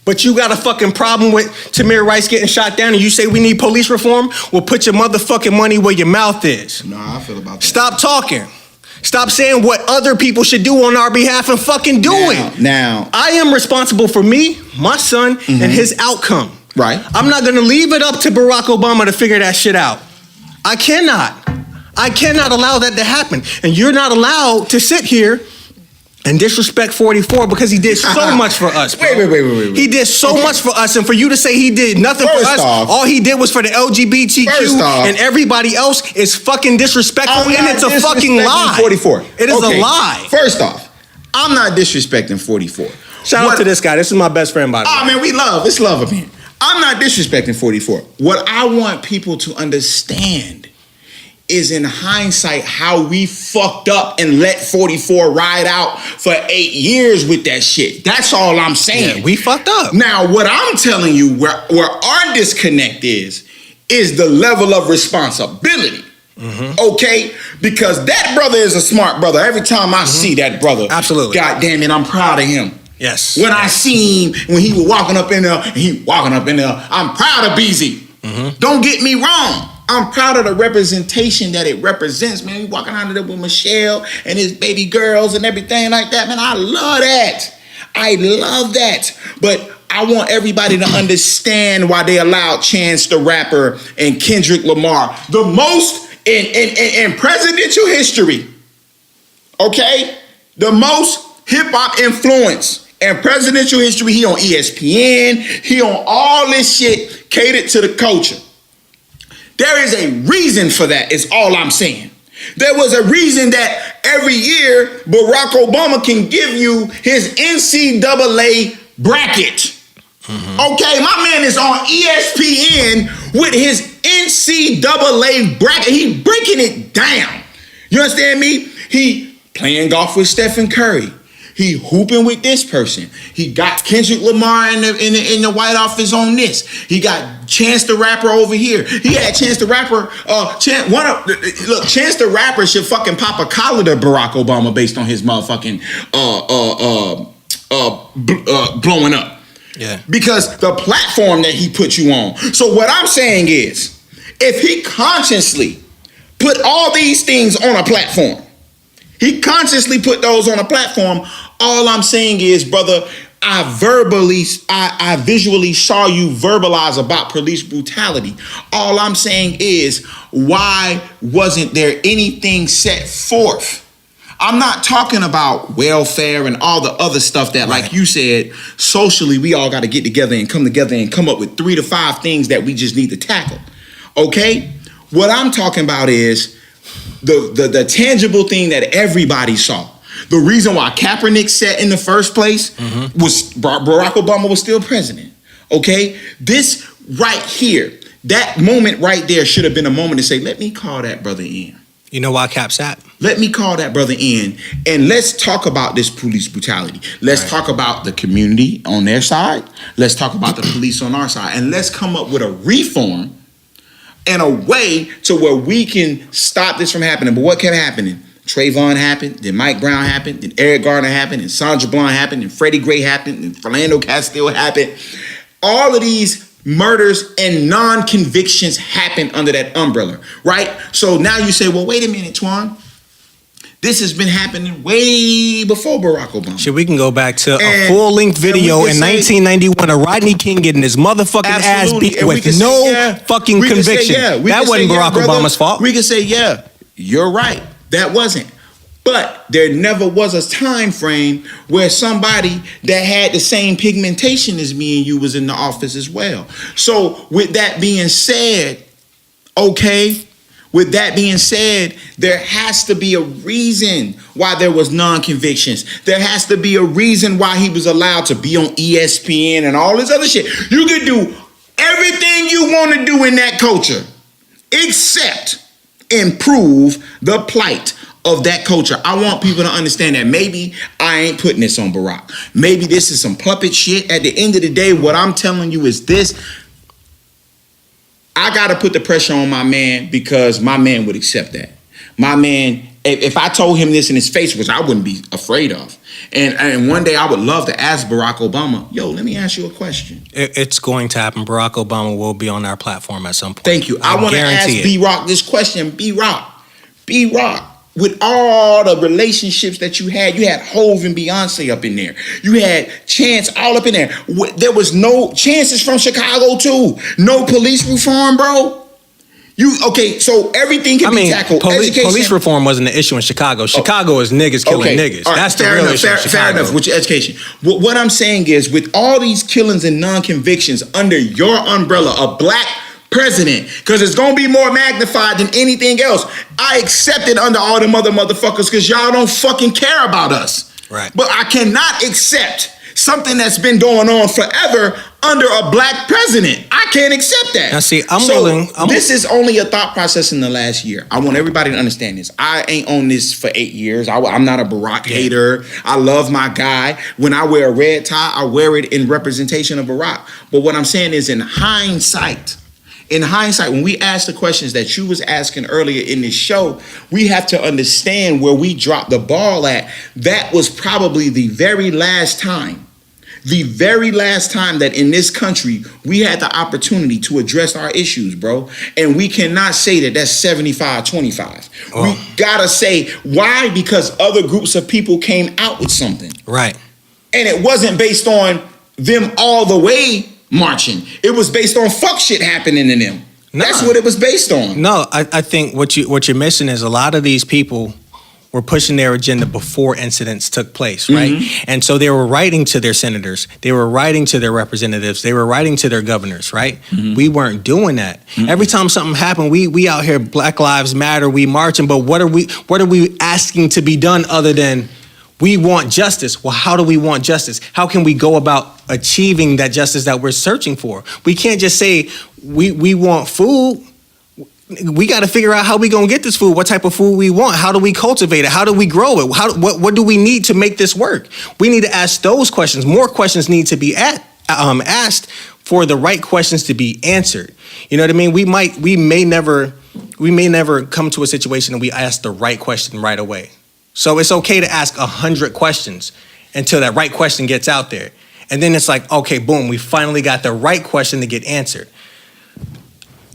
But you got a fucking problem with Tamir Rice getting shot down and you say we need police reform? Well, put your motherfucking money where your mouth is. No, I feel about that. Stop talking. Stop saying what other people should do on our behalf and fucking do it. Now, I am responsible for me, my son, and his outcome. Right. I'm not going to leave it up to Barack Obama to figure that shit out. I cannot allow that to happen. And you're not allowed to sit here and disrespect 44 because he did so much for us, bro. Wait. He did so much for us, and for you to say he did nothing for us, all he did was for the LGBTQ and everybody else is fucking disrespectful, and it's a fucking lie. 44. It is a lie. First off, I'm not disrespecting 44. Shout out to this guy. This is my best friend, by the way. Oh, man, it's love of him. I'm not disrespecting 44. What I want people to understand is in hindsight how we fucked up and let 44 ride out for 8 years with that shit. That's all I'm saying. Yeah, we fucked up. Now, what I'm telling you, where our disconnect is the level of responsibility. Okay? Because that brother is a smart brother. Every time I see that brother, absolutely, God damn it, I'm proud of him. Yes. When I see him, when he was walking up in there, I'm proud of BZ. Don't get me wrong. I'm proud of the representation that it represents, man. He walking out of there with Michelle and his baby girls and everything like that, man. I love that. I love that. But I want everybody to understand why they allowed Chance the Rapper and Kendrick Lamar the most in presidential history. Okay? The most hip-hop influence in presidential history. He on ESPN. He on all this shit catered to the culture. There is a reason for that, is all I'm saying. There was a reason that every year Barack Obama can give you his NCAA bracket. Okay, my man is on ESPN with his NCAA bracket. He breaking it down. You understand me? He playing golf with Stephen Curry. He hooping with this person. He got Kendrick Lamar in the White Office on this. He got Chance the Rapper over here. He had Chance the Rapper. Chance the Rapper should fucking pop a collar to Barack Obama based on his motherfucking blowing up. Yeah. Because the platform that he put you on. So what I'm saying is, if he consciously put all these things on a platform, he consciously put those on a platform. All I'm saying is, brother, I visually saw you verbalize about police brutality. All I'm saying is, why wasn't there anything set forth? I'm not talking about welfare and all the other stuff that, like you said, socially, we all got to get together and come up with 3 to 5 things that we just need to tackle. Okay? What I'm talking about is the tangible thing that everybody saw. The reason why Kaepernick sat in the first place was Barack Obama was still president. Okay? This right here, that moment right there should have been a moment to say, let me call that brother in. You know why Cap sat? Let me call that brother in and let's talk about this police brutality. Let's talk about the community on their side. Let's talk about the police on our side. And let's come up with a reform and a way to where we can stop this from happening. But what kept happening? Trayvon happened, then Mike Brown happened, then Eric Garner happened, and Sandra Bland happened, and Freddie Gray happened, and Philando Castile happened. All of these murders and non-convictions happened under that umbrella, right? So now you say, well, wait a minute, Twan. This has been happening way before Barack Obama. Shit, we can go back to a full-length video in 1991 of Rodney King getting his motherfucking ass beat with no fucking conviction. That wasn't Barack Obama's fault. We can say, yeah, you're right. That wasn't. But there never was a time frame where somebody that had the same pigmentation as me and you was in the office as well. So with that being said, there has to be a reason why there was non-convictions. There has to be a reason why he was allowed to be on ESPN and all this other shit. You can do everything you want to do in that culture except improve the plight of that culture. I want people to understand that maybe I ain't putting this on Barack. Maybe this is some puppet shit. At the end of the day, what I'm telling you is this. I got to put the pressure on my man because my man would accept that. My man, if I told him this in his face, which I wouldn't be afraid of, and one day I would love to ask Barack Obama, yo, let me ask you a question. It's going to happen. Barack Obama will be on our platform at some point. Thank you. I want to ask B-Rock this question. B-Rock, with all the relationships that you had Hove and Beyonce up in there. You had Chance all up in there. There was no Chances from Chicago too. No police reform, bro. So everything can be tackled. Police reform wasn't the issue in Chicago. Chicago is niggas killing niggas. Right, that's the real issue in Chicago. Fair enough, with your education. What I'm saying is, with all these killings and non-convictions under your umbrella, a black president, because it's gonna be more magnified than anything else. I accept it under all them other motherfuckers because y'all don't fucking care about us. Right. But I cannot accept something that's been going on forever under a black president. I can't accept that. Now see, This is only a thought process in the last year. I want everybody to understand this. I ain't on this for 8 years. I'm not a Barack hater. I love my guy. When I wear a red tie, I wear it in representation of Barack. But what I'm saying is, in hindsight, when we ask the questions that you was asking earlier in this show, we have to understand where we dropped the ball at. That was probably the very last time that in this country we had the opportunity to address our issues, bro. And we cannot say that that's 75-25. Oh. We gotta say why, because other groups of people came out with something. Right. And it wasn't based on them all the way marching. It was based on fuck shit happening to them. Nah. That's what it was based on. No, I think what you're missing is a lot of these people were pushing their agenda before incidents took place, right? Mm-hmm. And so they were writing to their senators, they were writing to their representatives, they were writing to their governors, right? Mm-hmm. We weren't doing that. Mm-hmm. Every time something happened, we out here, Black Lives Matter, we marching, but what are we asking to be done other than we want justice? Well, how do we want justice? How can we go about achieving that justice that we're searching for? We can't just say we want food. We got to figure out how we gonna get this food. What type of food we want? How do we cultivate it? How do we grow it? What do we need to make this work? We need to ask those questions. More questions need to be asked for the right questions to be answered. You know what I mean? We may never come to a situation and we ask the right question right away. So it's okay to ask 100 questions until that right question gets out there. And then it's like, okay, boom, we finally got the right question to get answered.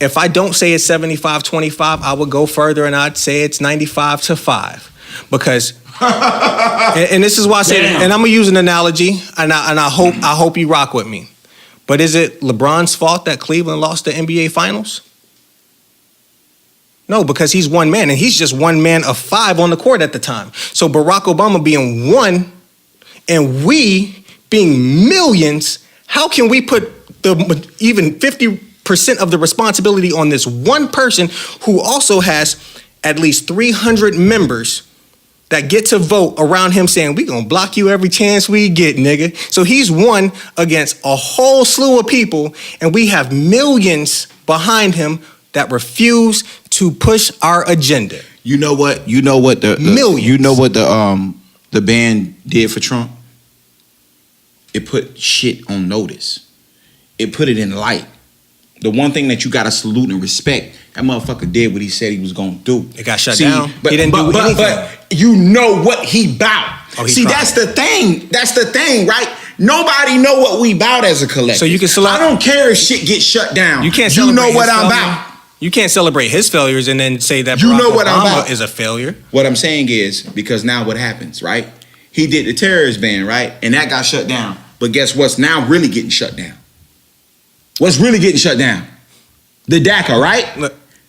If I don't say it's 75-25, I would go further and I'd say it's 95-5. Because, and this is why I say, and I'm gonna use an analogy, and I hope you rock with me. But is it LeBron's fault that Cleveland lost the NBA Finals? No, because he's one man, and he's just one man of 5 on the court at the time. So Barack Obama being one, and we being millions, how can we put even 50% of the responsibility on this one person who also has at least 300 members that get to vote around him saying, we gonna block you every chance we get, nigga. So he's one against a whole slew of people, and we have millions behind him that refuse to push our agenda. You know what the millions. You know what the ban did for Trump? It put shit on notice. It put it in light. The one thing that you gotta salute and respect, that motherfucker did what he said he was gonna do. It got shut down. He didn't do anything. But you know what he bout. That's the thing. That's the thing, right? Nobody know what we bout as a collective. So you can I don't care if shit gets shut down. You can't. You know what I'm about. You can't celebrate his failures and then say that Barack Obama is a failure. What I'm saying is, because now what happens, right? He did the terrorist ban, right? And that got shut down. But guess what's now really getting shut down? What's really getting shut down? The DACA, right?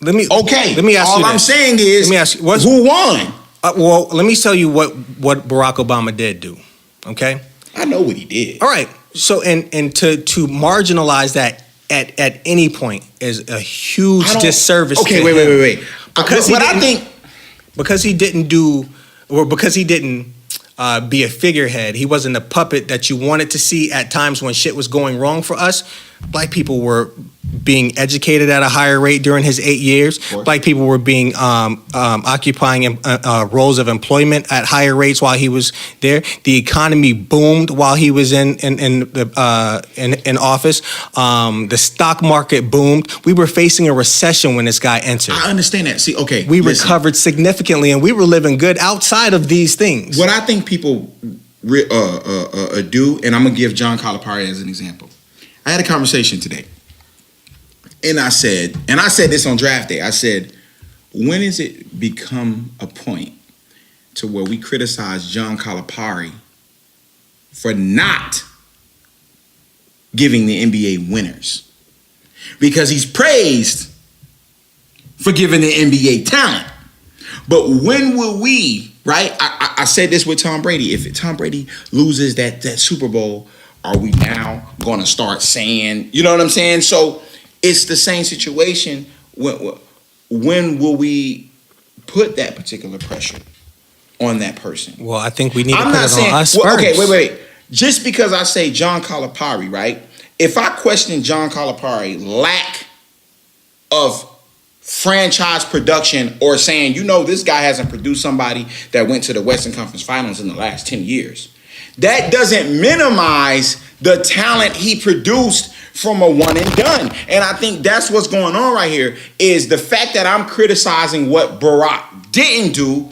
Let me ask you All I'm saying is, who won? Well, let me tell you what Barack Obama did do. Okay? I know what he did. All right. So and to marginalize that at any point is a huge disservice. Okay, to wait. him. Because he didn't be a figurehead. He wasn't a puppet that you wanted to see at times when shit was going wrong for us. Black people were being educated at a higher rate during his 8 years. Black people were being occupying roles of employment at higher rates while he was there. The economy boomed while he was in office. The stock market boomed. We were facing a recession when this guy entered. I understand that. See, okay, we recovered significantly, and we were living good outside of these things. What I think people do, and I'm gonna give John Calipari as an example. I had a conversation today, and I said this on draft day. I said, when does it become a point to where we criticize John Calipari for not giving the NBA winners, because he's praised for giving the NBA talent. But when will we, right? I said this with Tom Brady. If Tom Brady loses that Super Bowl, are we now going to start saying, you know what I'm saying? So it's the same situation. When will we put that particular pressure on that person? Well, I think we need to I'm put not it saying, on us well, first. okay, wait. Just because I say John Calipari, right? If I question John Calipari lack of franchise production, or saying, this guy hasn't produced somebody that went to the Western Conference Finals in the last 10 years, that doesn't minimize the talent he produced from a one and done. And I think that's what's going on right here, is the fact that I'm criticizing what Barack didn't do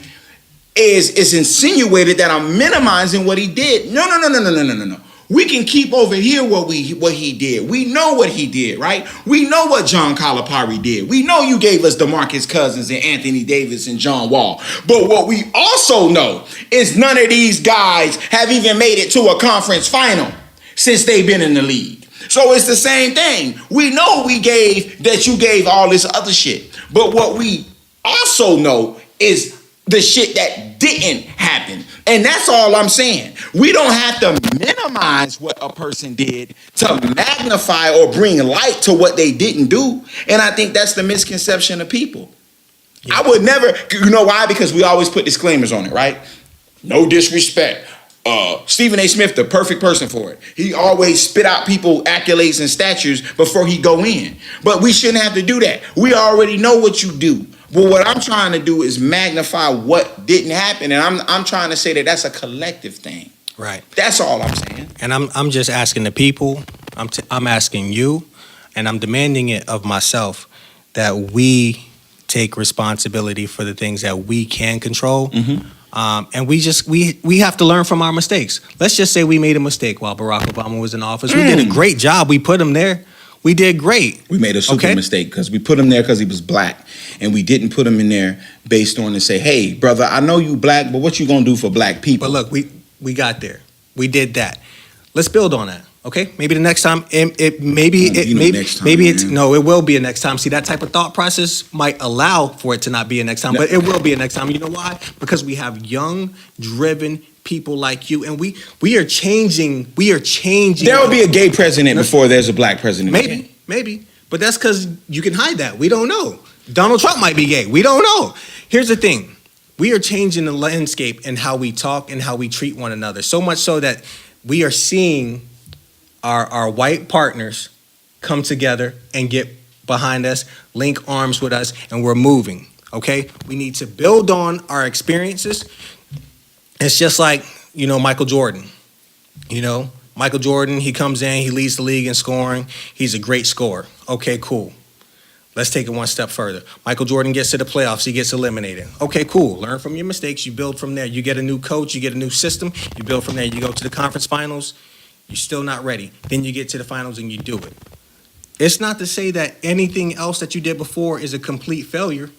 is insinuated that I'm minimizing what he did. No. We can keep over here what he did. We know what he did, right? We know what John Calipari did. We know you gave us DeMarcus Cousins and Anthony Davis and John Wall. But what we also know is none of these guys have even made it to a conference final since they've been in the league. So it's the same thing. We know you gave all this other shit. But what we also know is the shit that didn't happen. And that's all I'm saying. We don't have to minimize what a person did to magnify or bring light to what they didn't do. And I think that's the misconception of people. Yeah. I would never, you know why? Because we always put disclaimers on it, right? No disrespect. Stephen A. Smith, the perfect person for it. He always spit out people accolades and statues before he go in. But we shouldn't have to do that. We already know what you do. But what I'm trying to do is magnify what didn't happen, and I'm trying to say that that's a collective thing. Right. That's all I'm saying. And I'm just asking the people. I'm asking you, and I'm demanding it of myself, that we take responsibility for the things that we can control. Mm-hmm. And we have to learn from our mistakes. Let's just say we made a mistake while Barack Obama was in office. We did a great job. We put him there. We did great. We made a super mistake because we put him there because he was black, and we didn't put him in there based on and say, "Hey, brother, I know you black, but what you gonna do for black people?" But look, we got there. We did that. Let's build on that. Okay, maybe the next time. It will be a next time. See, that type of thought process might allow for it to not be a next time, but it will be a next time. You know why? Because we have young, driven people like you, and we are changing. We are changing. There will be a gay president before there's a black president. Maybe, but that's because you can hide that. We don't know. Donald Trump might be gay. We don't know. Here's the thing: we are changing the landscape in how we talk and how we treat one another. So much so that we are seeing our white partners come together and get behind us, link arms with us, and we're moving. Okay, we need to build on our experiences. It's just like, Michael Jordan. Michael Jordan, he comes in, he leads the league in scoring. He's a great scorer. Okay, cool. Let's take it one step further. Michael Jordan gets to the playoffs, he gets eliminated. Okay, cool. Learn from your mistakes, you build from there. You get a new coach, you get a new system, you build from there. You go to the conference finals, you're still not ready. Then you get to the finals and you do it. It's not to say that anything else that you did before is a complete failure.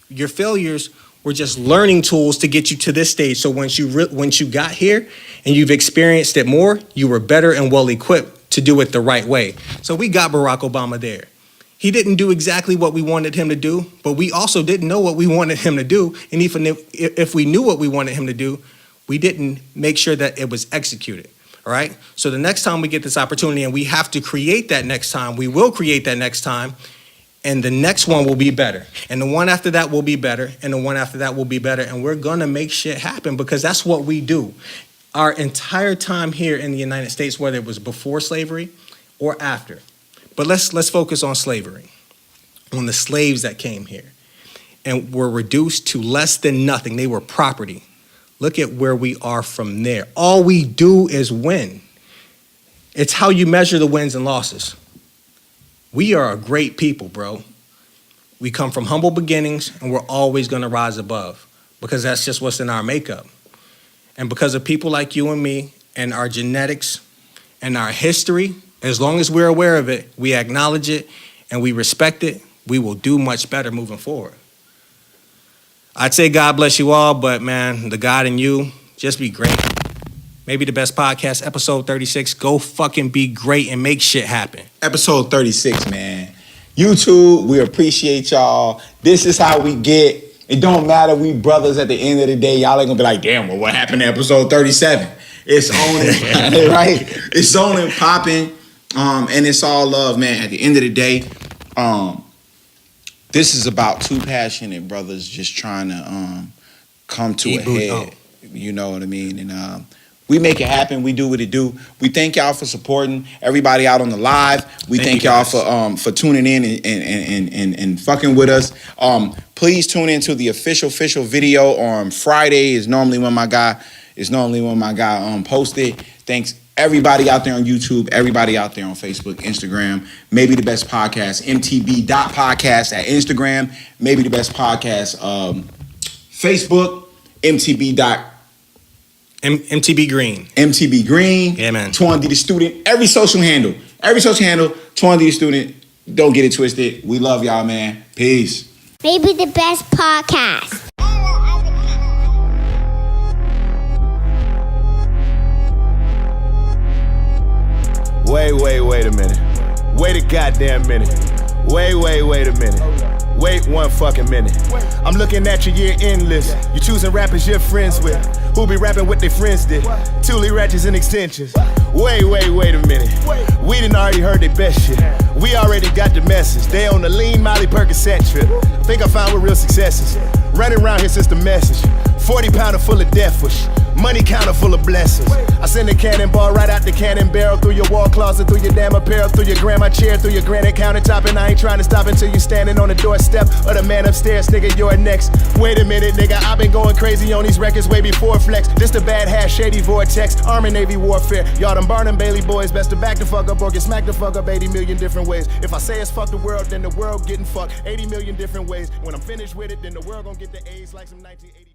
Your failures were just learning tools to get you to this stage. So once you got here and you've experienced it more, you were better and well equipped to do it the right way. So we got Barack Obama there. He didn't do exactly what we wanted him to do, but we also didn't know what we wanted him to do. And even if we knew what we wanted him to do, we didn't make sure that it was executed. All right. So the next time we get this opportunity, and we have to create that next time, we will create that next time. And the next one will be better. And the one after that will be better. And the one after that will be better. And we're going to make shit happen because that's what we do. Our entire time here in the United States, whether it was before slavery or after. But let's focus on slavery, on the slaves that came here and were reduced to less than nothing. They were property. Look at where we are from there. All we do is win. It's how you measure the wins and losses. We are a great people, bro. We come from humble beginnings, and we're always going to rise above because that's just what's in our makeup. And because of people like you and me and our genetics and our history, as long as we're aware of it, we acknowledge it, and we respect it, we will do much better moving forward. I'd say God bless you all, but man, the God in you, just be great. Maybe the best podcast, episode 36. Go fucking be great and make shit happen. Episode 36, man. YouTube, we appreciate y'all. This is how we get. It don't matter, we brothers at the end of the day. Y'all ain't gonna be like, damn, well, what happened to episode 37? It's on and right? It's on and popping. And it's all love, man. At the end of the day, this is about two passionate brothers just trying to come to a head. You know what I mean? And we make it happen. We do what it do. We thank y'all for supporting everybody out on the live. We thank y'all for tuning in and fucking with us. Please tune into the official video on Friday. Is normally when my guy posted. Thanks everybody out there on YouTube, everybody out there on Facebook, Instagram. Maybe the best podcast, MTB.podcast at Instagram. Maybe the best podcast, Facebook, MTB Green. MTB Green. Yeah, man. Twan Diddy Student. Every social handle, Twan Diddy Student. Don't get it twisted. We love y'all, man. Peace. Maybe the best podcast. Wait a minute. Wait a goddamn minute. Wait a minute. Wait one fucking minute. I'm looking at your year-end list. You choosing rappers you're friends with. Who be rapping what their friends did. Toolie ratchets and extensions. Wait a minute. We done already heard their best shit. We already got the message. They on the lean Molly Percocet trip. Think I found what real success is. Running around here since the message. 40 pounder full of death wish. Money counter full of blessings. I send a cannonball right out the cannon barrel. Through your wall closet, through your damn apparel. Through your grandma chair, through your granite countertop. And I ain't trying to stop until you standing on the doorstep of the man upstairs, nigga, you're next. Wait a minute, nigga, I've been going crazy on these records way before Flex. This the bad hash, shady vortex, Army Navy warfare. Y'all them Barnum Bailey boys, best to back the fuck up or get smacked the fuck up 80 million different ways. If I say it's fuck the world, then the world getting fucked 80 million different ways. When I'm finished with it, then the world gonna get the AIDS like some 1980.